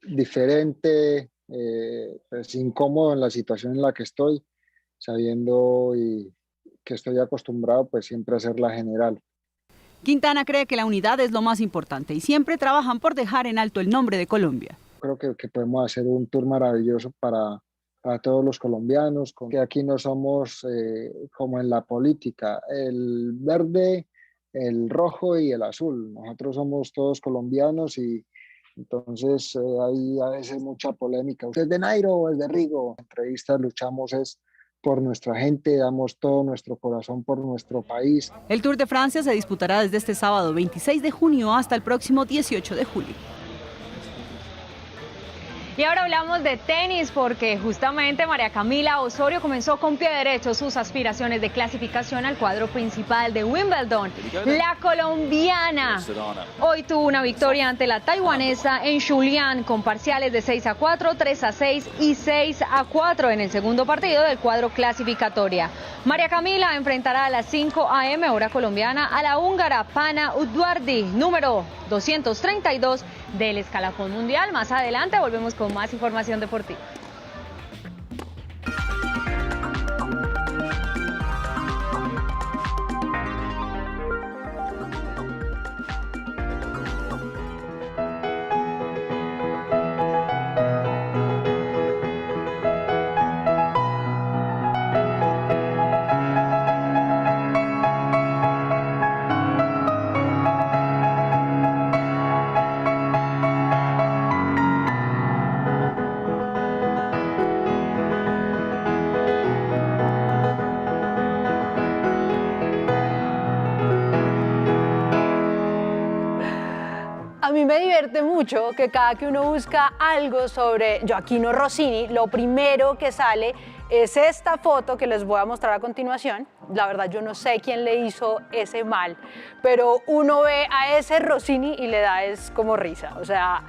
diferente, pues incómodo en la situación en la que estoy, sabiendo y que estoy acostumbrado pues siempre a hacer la general. Quintana cree que la unidad es lo más importante y siempre trabajan por dejar en alto el nombre de Colombia. Creo que podemos hacer un tour maravilloso para todos los colombianos, que aquí no somos como en la política, el verde, el rojo y el azul. Nosotros somos todos colombianos y entonces hay a veces mucha polémica. ¿Usted es de Nairo o es de Rigo? En entrevistas luchamos es por nuestra gente, damos todo nuestro corazón por nuestro país. El Tour de Francia se disputará desde este sábado 26 de junio hasta el próximo 18 de julio. Y ahora hablamos de tenis porque justamente María Camila Osorio comenzó con pie derecho sus aspiraciones de clasificación al cuadro principal de Wimbledon. La colombiana hoy tuvo una victoria ante la taiwanesa en Julian con parciales de 6-4, 3-6 y 6-4 en el segundo partido del cuadro clasificatoria. María Camila enfrentará a las 5 a.m. hora colombiana a la húngara Pana Udvardi, número 232 del escalafón mundial. Más adelante volvemos con más información deportiva. A mí me divierte mucho que cada que uno busca algo sobre Gioachino Rossini, lo primero que sale es esta foto que les voy a mostrar a continuación. La verdad yo no sé quién le hizo ese mal, pero uno ve a ese Rossini y le da es como risa, o sea,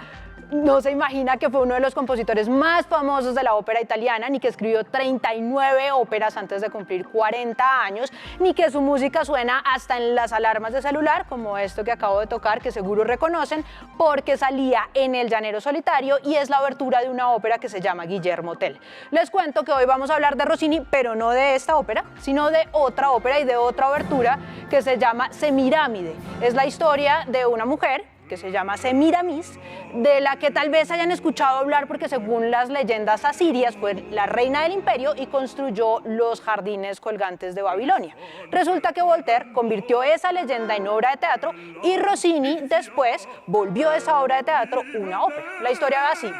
no se imagina que fue uno de los compositores más famosos de la ópera italiana, ni que escribió 39 óperas antes de cumplir 40 años, ni que su música suena hasta en las alarmas de celular, como esto que acabo de tocar, que seguro reconocen, porque salía en El Llanero Solitario y es la abertura de una ópera que se llama Guillermo Tell. Les cuento que hoy vamos a hablar de Rossini, pero no de esta ópera, sino de otra ópera y de otra abertura que se llama Semiramide. Es la historia de una mujer que se llama Semiramis, de la que tal vez hayan escuchado hablar porque según las leyendas asirias fue la reina del imperio y construyó los jardines colgantes de Babilonia. Resulta que Voltaire convirtió esa leyenda en obra de teatro y Rossini después volvió esa obra de teatro una ópera. La historia va así: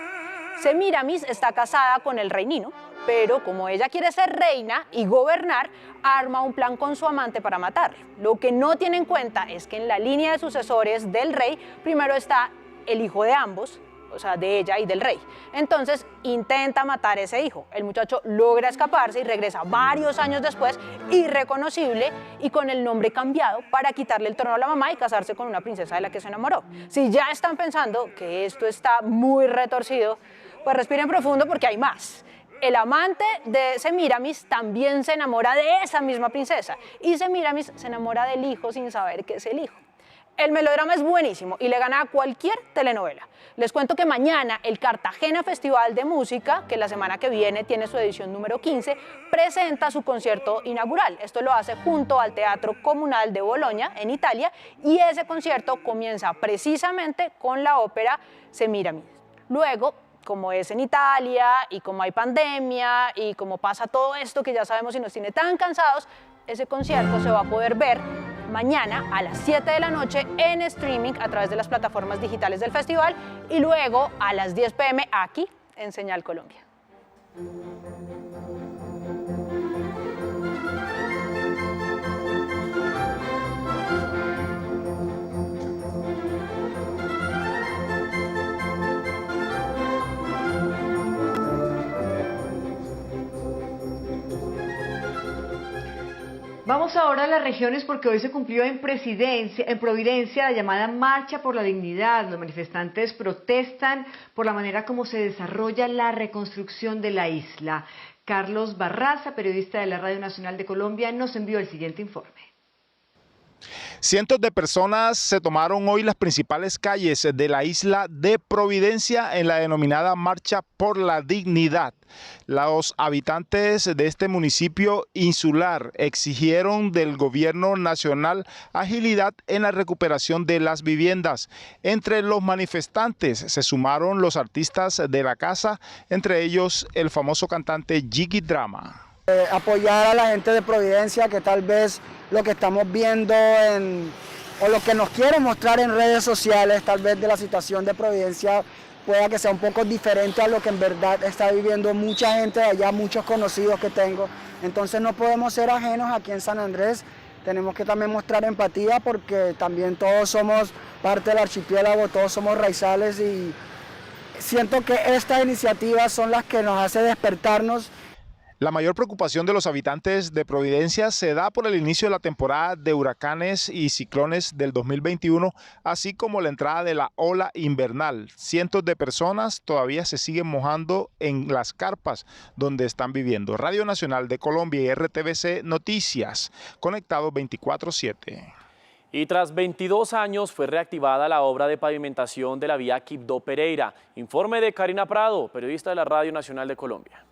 Semiramis está casada con el rey Nino, pero como ella quiere ser reina y gobernar, arma un plan con su amante para matarlo. Lo que no tiene en cuenta es que en la línea de sucesores del rey, primero está el hijo de ambos, o sea, de ella y del rey. Entonces intenta matar a ese hijo. El muchacho logra escaparse y regresa varios años después, irreconocible y con el nombre cambiado, para quitarle el trono a la mamá y casarse con una princesa de la que se enamoró. Si ya están pensando que esto está muy retorcido, pues respiren profundo porque hay más. El amante de Semiramis también se enamora de esa misma princesa y Semiramis se enamora del hijo sin saber que es el hijo. El melodrama es buenísimo y le gana a cualquier telenovela. Les cuento que mañana el Cartagena Festival de Música, que la semana que viene tiene su edición número 15, presenta su concierto inaugural. Esto lo hace junto al Teatro Comunal de Bolonia, en Italia, y ese concierto comienza precisamente con la ópera Semiramis. Luego como es en Italia, y como hay pandemia, y como pasa todo esto que ya sabemos y nos tiene tan cansados, ese concierto se va a poder ver mañana a las 7 de la noche en streaming a través de las plataformas digitales del festival y luego a las 10 p.m. aquí en Señal Colombia. Vamos ahora a las regiones porque hoy se cumplió en Providencia la llamada Marcha por la Dignidad. Los manifestantes protestan por la manera como se desarrolla la reconstrucción de la isla. Carlos Barraza, periodista de la Radio Nacional de Colombia, nos envió el siguiente informe. Cientos de personas se tomaron hoy las principales calles de la isla de Providencia en la denominada Marcha por la Dignidad. Los habitantes de este municipio insular exigieron del gobierno nacional agilidad en la recuperación de las viviendas. Entre los manifestantes se sumaron los artistas de la casa, entre ellos el famoso cantante Jiggy Drama. Apoyar a la gente de Providencia, que tal vez lo que estamos viendo o lo que nos quieren mostrar en redes sociales, tal vez de la situación de Providencia, pueda que sea un poco diferente a lo que en verdad está viviendo mucha gente de allá, muchos conocidos que tengo. Entonces no podemos ser ajenos aquí en San Andrés, tenemos que también mostrar empatía porque también todos somos parte del archipiélago, todos somos raizales y siento que estas iniciativas son las que nos hacen despertarnos. La mayor preocupación de los habitantes de Providencia se da por el inicio de la temporada de huracanes y ciclones del 2021, así como la entrada de la ola invernal. Cientos de personas todavía se siguen mojando en las carpas donde están viviendo. Radio Nacional de Colombia y RTVC Noticias, conectados 24/7. Y tras 22 años fue reactivada la obra de pavimentación de la vía Quibdó-Pereira. Informe de Karina Prado, periodista de la Radio Nacional de Colombia.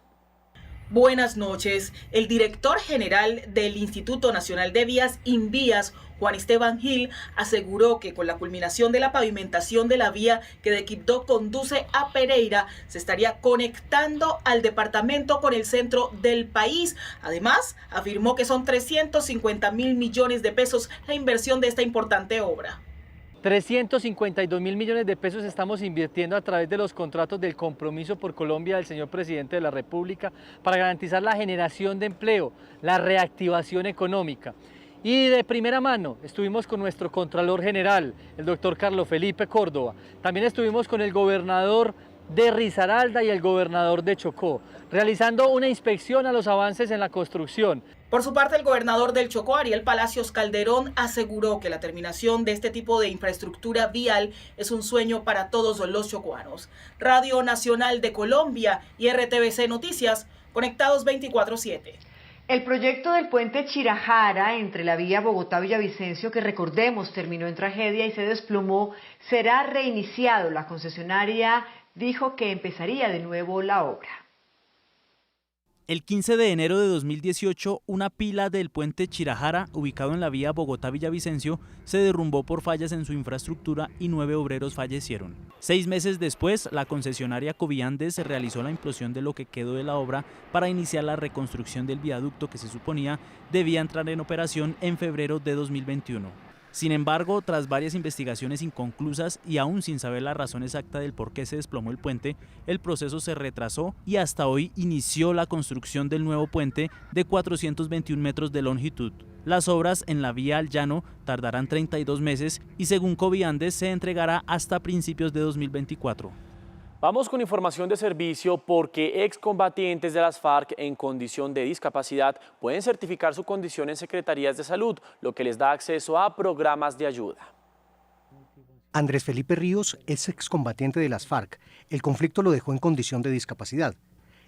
Buenas noches. El director general del Instituto Nacional de Vías, INVÍAS, Juan Esteban Gil, aseguró que con la culminación de la pavimentación de la vía que de Quibdó conduce a Pereira, se estaría conectando al departamento con el centro del país. Además, afirmó que son 350.000 millones de pesos la inversión de esta importante obra. 352.000 millones de pesos estamos invirtiendo a través de los contratos del Compromiso por Colombia del señor presidente de la República para garantizar la generación de empleo, la reactivación económica. Y de primera mano estuvimos con nuestro Contralor General, el doctor Carlos Felipe Córdoba. También estuvimos con el gobernador de Risaralda y el gobernador de Chocó, realizando una inspección a los avances en la construcción. Por su parte, el gobernador del Chocó, Ariel Palacios Calderón, aseguró que la terminación de este tipo de infraestructura vial es un sueño para todos los chocuanos. Radio Nacional de Colombia y RTVC Noticias, conectados 24/7. El proyecto del puente Chirajara entre la vía Bogotá-Villavicencio, que recordemos terminó en tragedia y se desplomó, será reiniciado. La concesionaria dijo que empezaría de nuevo la obra. El 15 de enero de 2018, una pila del puente Chirajara, ubicado en la vía Bogotá-Villavicencio, se derrumbó por fallas en su infraestructura y 9 obreros fallecieron. 6 meses después, la concesionaria Coviandes realizó la implosión de lo que quedó de la obra para iniciar la reconstrucción del viaducto que se suponía debía entrar en operación en febrero de 2021. Sin embargo, tras varias investigaciones inconclusas y aún sin saber la razón exacta del por qué se desplomó el puente, el proceso se retrasó y hasta hoy inició la construcción del nuevo puente de 421 metros de longitud. Las obras en la vía al llano tardarán 32 meses y según Coviandes se entregará hasta principios de 2024. Vamos con información de servicio porque excombatientes de las FARC en condición de discapacidad pueden certificar su condición en secretarías de salud, lo que les da acceso a programas de ayuda. Andrés Felipe Ríos es excombatiente de las FARC. El conflicto lo dejó en condición de discapacidad.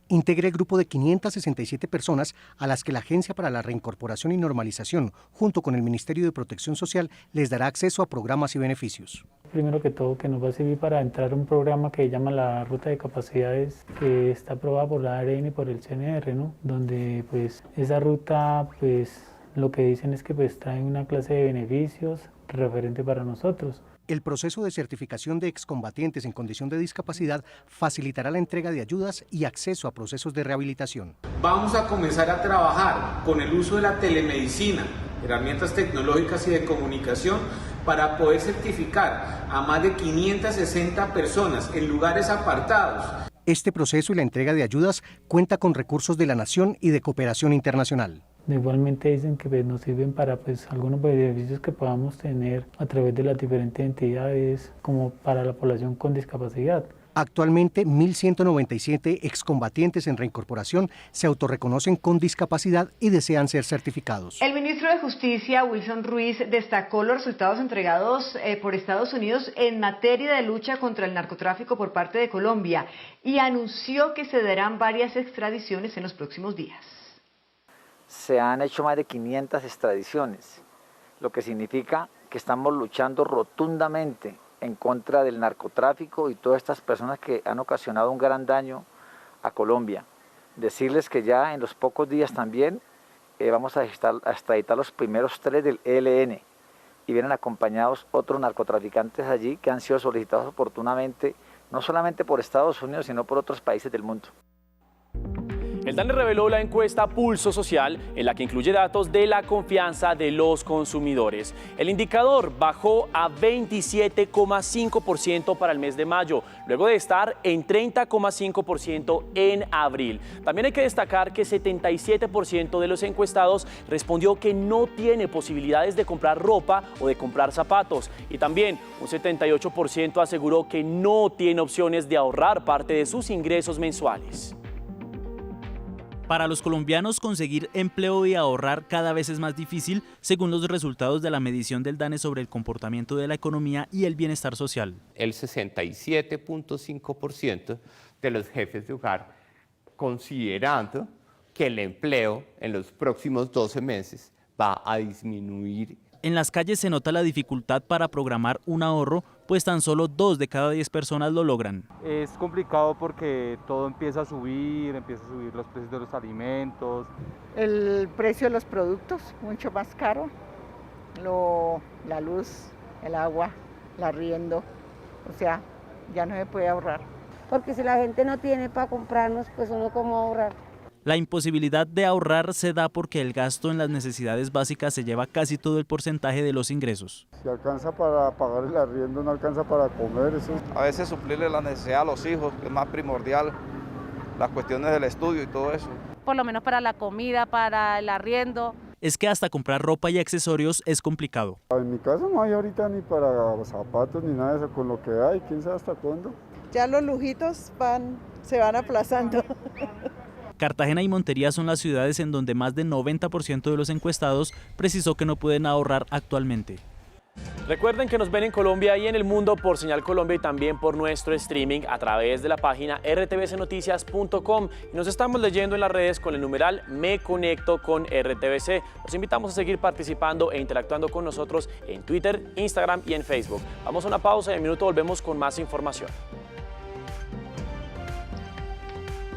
Integra el grupo de 567 personas a las que la Agencia para la Reincorporación y Normalización, junto con el Ministerio de Protección Social, les dará acceso a programas y beneficios. Primero que todo, que nos va a servir para entrar a un programa que se llama la Ruta de Capacidades, que está aprobada por la ARN y por el CNR, ¿no? Donde pues esa ruta, pues lo que dicen es que pues trae una clase de beneficios referente para nosotros. El proceso de certificación de excombatientes en condición de discapacidad facilitará la entrega de ayudas y acceso a procesos de rehabilitación. Vamos a comenzar a trabajar con el uso de la telemedicina, herramientas tecnológicas y de comunicación para poder certificar a más de 560 personas en lugares apartados. Este proceso y la entrega de ayudas cuenta con recursos de la Nación y de cooperación internacional. Igualmente dicen que nos sirven para algunos beneficios que podamos tener a través de las diferentes entidades, como para la población con discapacidad. Actualmente, 1.197 excombatientes en reincorporación se autorreconocen con discapacidad y desean ser certificados. El ministro de Justicia, Wilson Ruiz, destacó los resultados entregados por Estados Unidos en materia de lucha contra el narcotráfico por parte de Colombia y anunció que se darán varias extradiciones en los próximos días. Se han hecho más de 500 extradiciones, lo que significa que estamos luchando rotundamente en contra del narcotráfico y todas estas personas que han ocasionado un gran daño a Colombia. Decirles que ya en los pocos días también vamos a extraditar los primeros 3 del ELN y vienen acompañados otros narcotraficantes allí que han sido solicitados oportunamente, no solamente por Estados Unidos, sino por otros países del mundo. El DANE reveló la encuesta Pulso Social, en la que incluye datos de la confianza de los consumidores. El indicador bajó a 27,5% para el mes de mayo, luego de estar en 30,5% en abril. También hay que destacar que 77% de los encuestados respondió que no tiene posibilidades de comprar ropa o de comprar zapatos. Y también un 78% aseguró que no tiene opciones de ahorrar parte de sus ingresos mensuales. Para los colombianos, conseguir empleo y ahorrar cada vez es más difícil, según los resultados de la medición del DANE sobre el comportamiento de la economía y el bienestar social. El 67,5% de los jefes de hogar, considerando que el empleo en los próximos 12 meses va a disminuir. En las calles se nota la dificultad para programar un ahorro, pues tan solo 2 de cada 10 personas lo logran. Es complicado porque todo empieza a subir los precios de los alimentos. El precio de los productos, mucho más caro. La luz, el agua, el arriendo, o sea, ya no se puede ahorrar. Porque si la gente no tiene para comprarnos, pues uno cómo ahorrar. La imposibilidad de ahorrar se da porque el gasto en las necesidades básicas se lleva casi todo el porcentaje de los ingresos. Si alcanza para pagar el arriendo, no alcanza para comer. Eso. A veces suplirle la necesidad a los hijos es más primordial, las cuestiones del estudio y todo eso. Por lo menos para la comida, para el arriendo. Es que hasta comprar ropa y accesorios es complicado. En mi casa no hay ahorita ni para zapatos ni nada de eso, con lo que hay, quién sabe hasta cuándo. Ya los lujitos se van aplazando. Cartagena y Montería son las ciudades en donde más del 90% de los encuestados precisó que no pueden ahorrar actualmente. Recuerden que nos ven en Colombia y en el mundo por Señal Colombia y también por nuestro streaming a través de la página rtvcnoticias.com. Y nos estamos leyendo en las redes con el numeral Me Conecto con RTVC. Los invitamos a seguir participando e interactuando con nosotros en Twitter, Instagram y en Facebook. Vamos a una pausa y en un minuto volvemos con más información.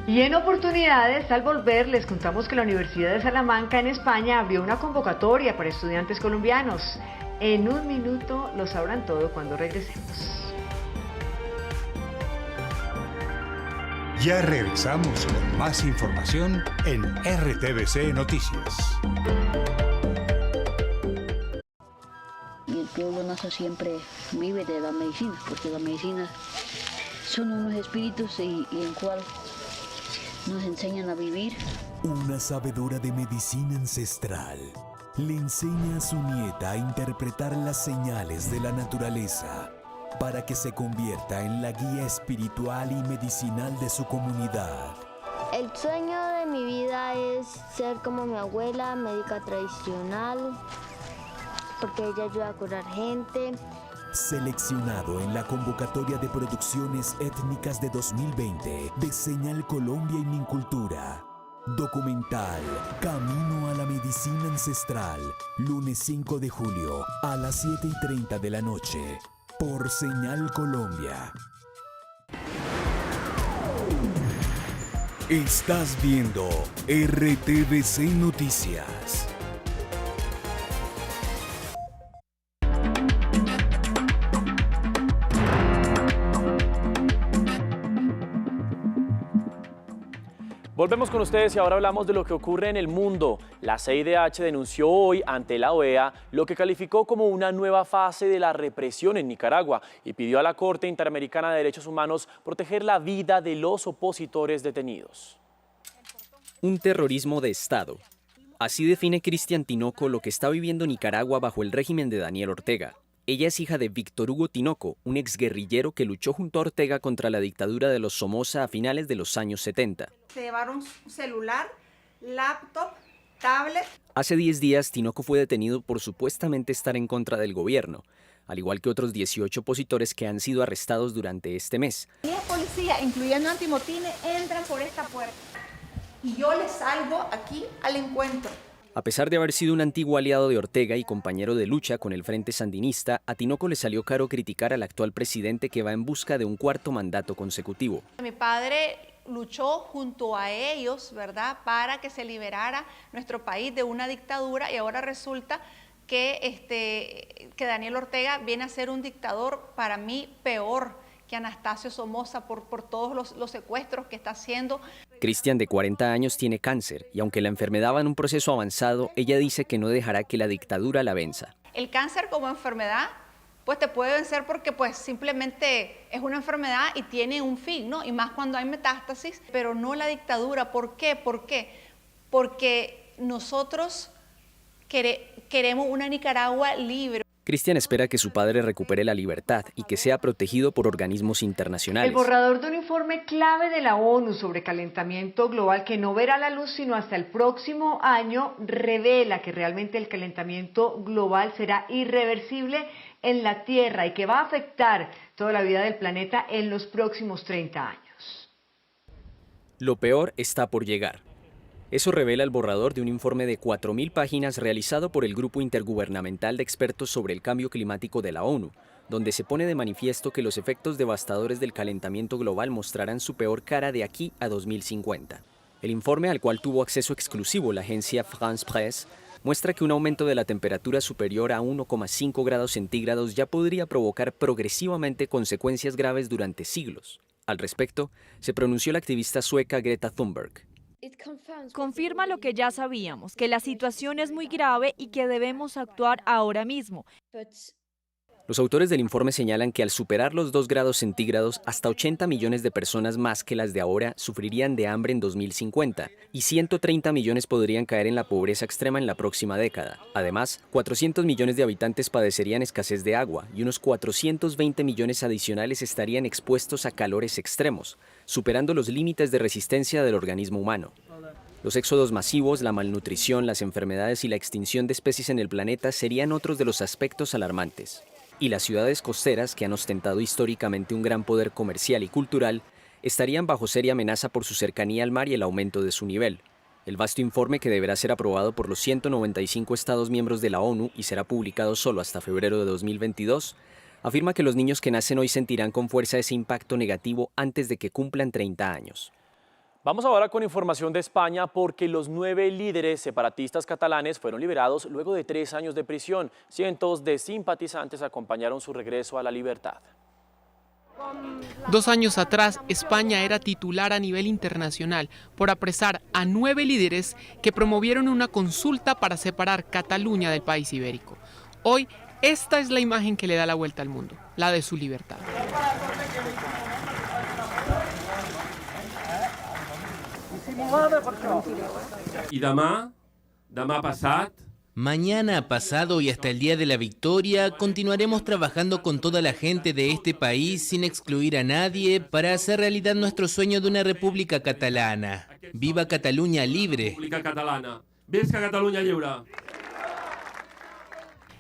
Y en oportunidades, al volver, les contamos que la Universidad de Salamanca en España abrió una convocatoria para estudiantes colombianos. En un minuto lo sabrán todo cuando regresemos. Ya regresamos con más información en RTVC Noticias. Y el pueblo nazo siempre vive de la medicina, porque las medicinas son unos espíritus y en cual nos enseñan a vivir. Una sabedora de medicina ancestral le enseña a su nieta a interpretar las señales de la naturaleza para que se convierta en la guía espiritual y medicinal de su comunidad. El sueño de mi vida es ser como mi abuela, médica tradicional, porque ella ayuda a curar gente. Seleccionado en la convocatoria de producciones étnicas de 2020 de Señal Colombia y Mincultura. Documental Camino a la Medicina Ancestral, lunes 5 de julio a las 7:30 de la noche, por Señal Colombia. Estás viendo RTVC Noticias. Volvemos con ustedes y ahora hablamos de lo que ocurre en el mundo. La CIDH denunció hoy ante la OEA lo que calificó como una nueva fase de la represión en Nicaragua y pidió a la Corte Interamericana de Derechos Humanos proteger la vida de los opositores detenidos. Un terrorismo de Estado. Así define Cristian Tinoco lo que está viviendo Nicaragua bajo el régimen de Daniel Ortega. Ella es hija de Víctor Hugo Tinoco, un exguerrillero que luchó junto a Ortega contra la dictadura de los Somoza a finales de los años 70. Se llevaron celular, laptop, tablet. Hace 10 días, Tinoco fue detenido por supuestamente estar en contra del gobierno, al igual que otros 18 opositores que han sido arrestados durante este mes. 10 policías, incluyendo antimotines, entran por esta puerta y yo les salgo aquí al encuentro. A pesar de haber sido un antiguo aliado de Ortega y compañero de lucha con el Frente Sandinista, a Tinoco le salió caro criticar al actual presidente que va en busca de un cuarto mandato consecutivo. Mi padre luchó junto a ellos, ¿verdad?, para que se liberara nuestro país de una dictadura y ahora resulta que Daniel Ortega viene a ser un dictador, para mí, peor que Anastasio Somoza por todos los secuestros que está haciendo. Cristian, de 40 años, tiene cáncer y aunque la enfermedad va en un proceso avanzado, ella dice que no dejará que la dictadura la venza. El cáncer como enfermedad, pues te puede vencer porque pues simplemente es una enfermedad y tiene un fin, ¿no? Y más cuando hay metástasis, pero no la dictadura. ¿Por qué? ¿Por qué? Porque nosotros queremos una Nicaragua libre. Cristian espera que su padre recupere la libertad y que sea protegido por organismos internacionales. El borrador de un informe clave de la ONU sobre calentamiento global, que no verá la luz sino hasta el próximo año, revela que realmente el calentamiento global será irreversible en la Tierra y que va a afectar toda la vida del planeta en los próximos 30 años. Lo peor está por llegar. Eso revela el borrador de un informe de 4.000 páginas realizado por el Grupo Intergubernamental de Expertos sobre el Cambio Climático de la ONU, donde se pone de manifiesto que los efectos devastadores del calentamiento global mostrarán su peor cara de aquí a 2050. El informe, al cual tuvo acceso exclusivo la agencia France Presse, muestra que un aumento de la temperatura superior a 1,5 grados centígrados ya podría provocar progresivamente consecuencias graves durante siglos. Al respecto, se pronunció la activista sueca Greta Thunberg. Confirma lo que ya sabíamos, que la situación es muy grave y que debemos actuar ahora mismo. Los autores del informe señalan que al superar los 2 grados centígrados, hasta 80 millones de personas más que las de ahora sufrirían de hambre en 2050 y 130 millones podrían caer en la pobreza extrema en la próxima década. Además, 400 millones de habitantes padecerían escasez de agua y unos 420 millones adicionales estarían expuestos a calores extremos, superando los límites de resistencia del organismo humano. Los éxodos masivos, la malnutrición, las enfermedades y la extinción de especies en el planeta serían otros de los aspectos alarmantes. Y las ciudades costeras, que han ostentado históricamente un gran poder comercial y cultural, estarían bajo seria amenaza por su cercanía al mar y el aumento de su nivel. El vasto informe, que deberá ser aprobado por los 195 Estados miembros de la ONU y será publicado solo hasta febrero de 2022, afirma que los niños que nacen hoy sentirán con fuerza ese impacto negativo antes de que cumplan 30 años. Vamos ahora con información de España porque los 9 líderes separatistas catalanes fueron liberados luego de 3 años de prisión. Cientos de simpatizantes acompañaron su regreso a la libertad. 2 años atrás, España era titular a nivel internacional por apresar a 9 líderes que promovieron una consulta para separar Cataluña del país ibérico. Hoy, esta es la imagen que le da la vuelta al mundo, la de su libertad. Y demà passat. Mañana, pasado y hasta el día de la victoria, continuaremos trabajando con toda la gente de este país sin excluir a nadie para hacer realidad nuestro sueño de una república catalana. ¡Viva Cataluña libre! ¡Visca Cataluña lliure!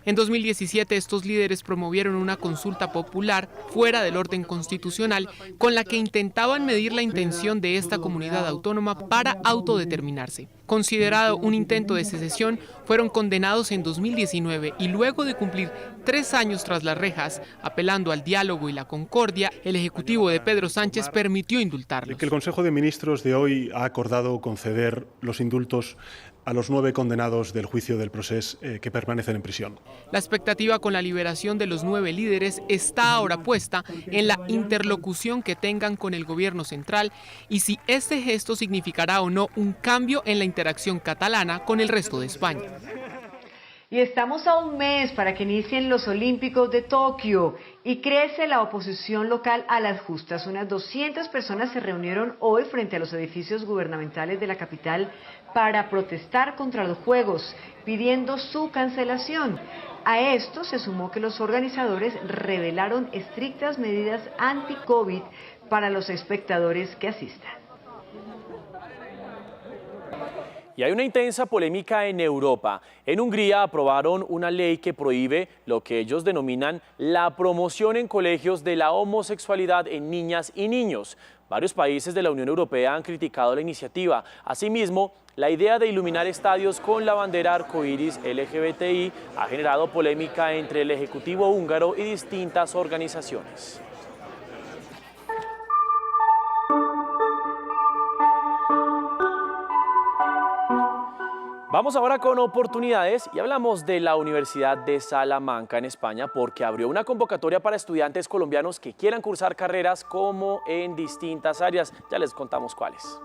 En 2017, estos líderes promovieron una consulta popular fuera del orden constitucional con la que intentaban medir la intención de esta comunidad autónoma para autodeterminarse. Considerado un intento de secesión, fueron condenados en 2019 y luego de cumplir 3 años tras las rejas, apelando al diálogo y la concordia, el Ejecutivo de Pedro Sánchez permitió indultarlos. Que el Consejo de Ministros de hoy ha acordado conceder los indultos a los 9 condenados del juicio del procés que permanecen en prisión. La expectativa con la liberación de los 9 líderes está ahora puesta en la interlocución que tengan con el gobierno central y si este gesto significará o no un cambio en la interacción catalana con el resto de España. Y estamos a un mes para que inicien los Olímpicos de Tokio y crece la oposición local a las justas. Unas 200 personas se reunieron hoy frente a los edificios gubernamentales de la capital para protestar contra los Juegos, pidiendo su cancelación. A esto se sumó que los organizadores revelaron estrictas medidas anti-COVID para los espectadores que asistan. Y hay una intensa polémica en Europa. En Hungría aprobaron una ley que prohíbe lo que ellos denominan la promoción en colegios de la homosexualidad en niñas y niños. Varios países de la Unión Europea han criticado la iniciativa. Asimismo, la idea de iluminar estadios con la bandera arcoíris LGBTI ha generado polémica entre el Ejecutivo húngaro y distintas organizaciones. Vamos ahora con oportunidades y hablamos de la Universidad de Salamanca en España porque abrió una convocatoria para estudiantes colombianos que quieran cursar carreras como en distintas áreas. Ya les contamos cuáles.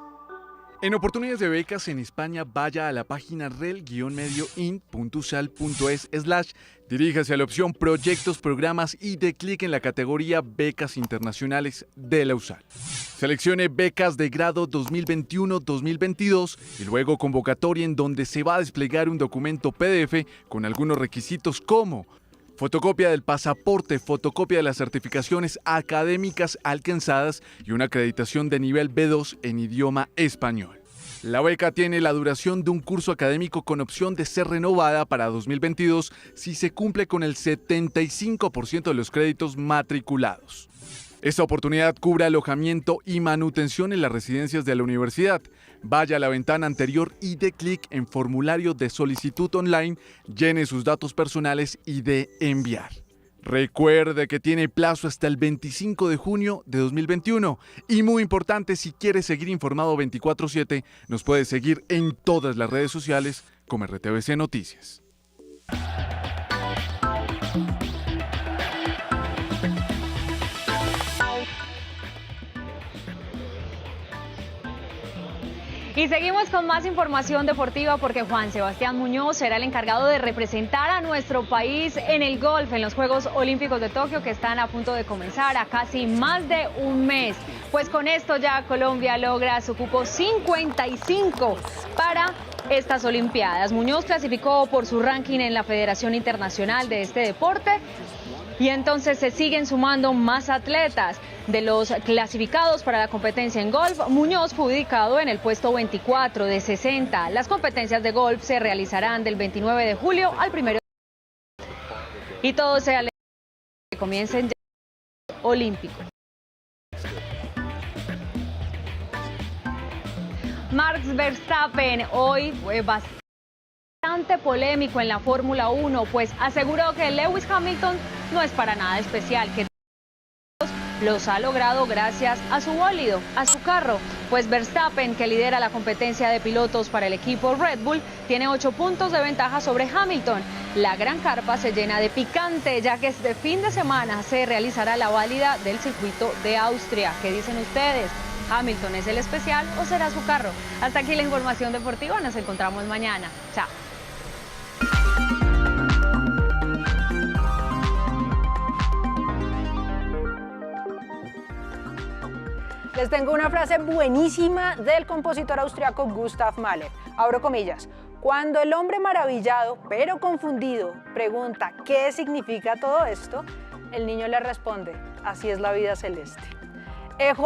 En oportunidades de becas en España, vaya a la página rel-medioin.usal.es/ diríjase a la opción Proyectos, Programas y dé clic en la categoría Becas Internacionales de la USAL. Seleccione becas de grado 2021-2022 y luego convocatoria en donde se va a desplegar un documento PDF con algunos requisitos como fotocopia del pasaporte, fotocopia de las certificaciones académicas alcanzadas y una acreditación de nivel B2 en idioma español. La beca tiene la duración de un curso académico con opción de ser renovada para 2022 si se cumple con el 75% de los créditos matriculados. Esta oportunidad cubre alojamiento y manutención en las residencias de la universidad. Vaya a la ventana anterior y dé clic en formulario de solicitud online, llene sus datos personales y dé enviar. Recuerde que tiene plazo hasta el 25 de junio de 2021 y muy importante, si quiere seguir informado 24/7, nos puede seguir en todas las redes sociales como RTVC Noticias. Y seguimos con más información deportiva porque Juan Sebastián Muñoz será el encargado de representar a nuestro país en el golf en los Juegos Olímpicos de Tokio que están a punto de comenzar a casi más de un mes. Pues con esto ya Colombia logra su cupo 55 para estas Olimpiadas. Muñoz clasificó por su ranking en la Federación Internacional de este deporte. Y entonces se siguen sumando más atletas. De los clasificados para la competencia en golf, Muñoz fue ubicado en el puesto 24 de 60. Las competencias de golf se realizarán del 29 de julio al 1 de julio. Y todo se alegra que comiencen ya los Olímpicos. Max Verstappen hoy fue bastante polémico en la Fórmula 1, pues aseguró que Lewis Hamilton no es para nada especial, que los ha logrado gracias a su bólido, a su carro. Pues Verstappen, que lidera la competencia de pilotos para el equipo Red Bull, tiene 8 puntos de ventaja sobre Hamilton. La gran carpa se llena de picante, ya que este fin de semana se realizará la válida del circuito de Austria. ¿Qué dicen ustedes? ¿Hamilton es el especial o será su carro? Hasta aquí la información deportiva, nos encontramos mañana. Chao. Les tengo una frase buenísima del compositor austriaco Gustav Mahler. Abro comillas. Cuando el hombre maravillado, pero confundido, pregunta ¿qué significa todo esto?, el niño le responde, así es la vida celeste.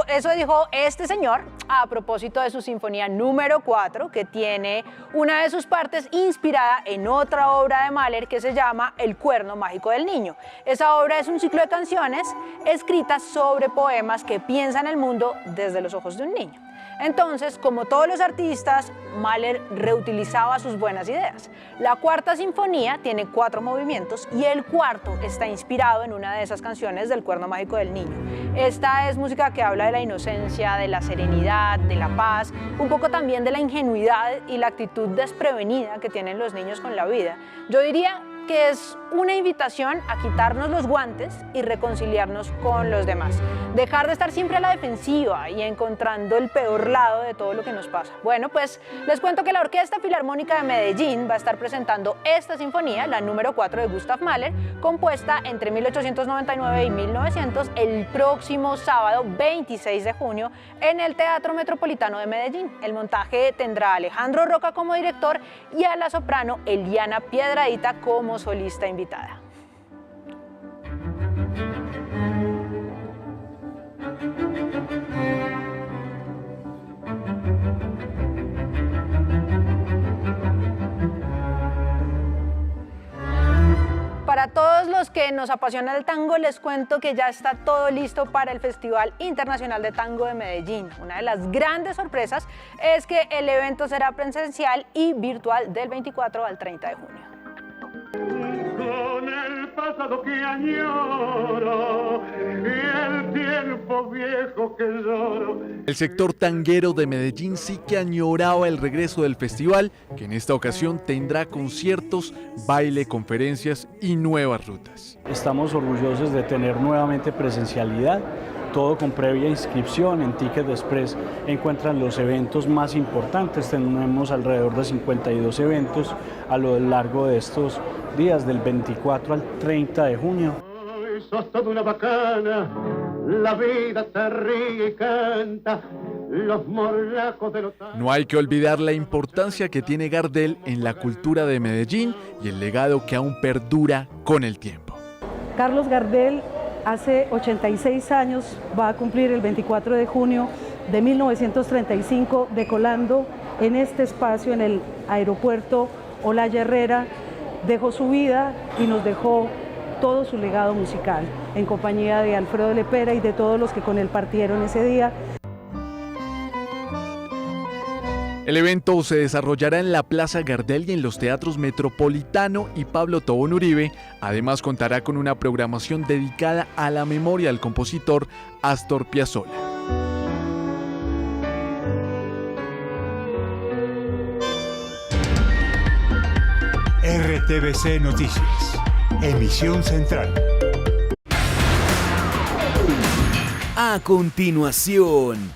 Eso dijo este señor a propósito de su sinfonía número 4, que tiene una de sus partes inspirada en otra obra de Mahler que se llama El cuerno mágico del niño. Esa obra es un ciclo de canciones escritas sobre poemas que piensan el mundo desde los ojos de un niño. Entonces, como todos los artistas, Mahler reutilizaba sus buenas ideas. La Cuarta Sinfonía tiene 4 movimientos y el cuarto está inspirado en una de esas canciones del Cuerno Mágico del Niño. Esta es música que habla de la inocencia, de la serenidad, de la paz, un poco también de la ingenuidad y la actitud desprevenida que tienen los niños con la vida. Yo diría que es una invitación a quitarnos los guantes y reconciliarnos con los demás. Dejar de estar siempre a la defensiva y encontrando el peor lado de todo lo que nos pasa. Bueno, pues les cuento que la Orquesta Filarmónica de Medellín va a estar presentando esta sinfonía, la número 4 de Gustav Mahler, compuesta entre 1899 y 1900, el próximo sábado 26 de junio en el Teatro Metropolitano de Medellín. El montaje tendrá a Alejandro Roca como director y a la soprano Eliana Piedradita como solista invitada. Para todos los que nos apasiona el tango, les cuento que ya está todo listo para el Festival Internacional de Tango de Medellín. Una de las grandes sorpresas es que el evento será presencial y virtual del 24 al 30 de junio. Con el pasado que añoro y el tiempo viejo que lloro. El sector tanguero de Medellín sí que añoraba el regreso del festival, que en esta ocasión tendrá conciertos, baile, conferencias y nuevas rutas. Estamos orgullosos de tener nuevamente presencialidad, todo con previa inscripción. En Ticket Express encuentran los eventos más importantes. Tenemos alrededor de 52 eventos a lo largo de estos días, del 24 al 30 de junio. Sos toda una bacana, la vida te ríe y canta, los morlacos de los... No hay que olvidar la importancia que tiene Gardel en la cultura de Medellín y el legado que aún perdura con el tiempo. Carlos Gardel hace 86 años va a cumplir el 24 de junio de 1935 decolando en este espacio en el aeropuerto Olaya Herrera. Dejó su vida y nos dejó todo su legado musical, en compañía de Alfredo Lepera y de todos los que con él partieron ese día. El evento se desarrollará en la Plaza Gardel y en los teatros Metropolitano y Pablo Tobón Uribe. Además contará con una programación dedicada a la memoria del compositor Astor Piazzolla. RTBC Noticias, emisión central. A continuación,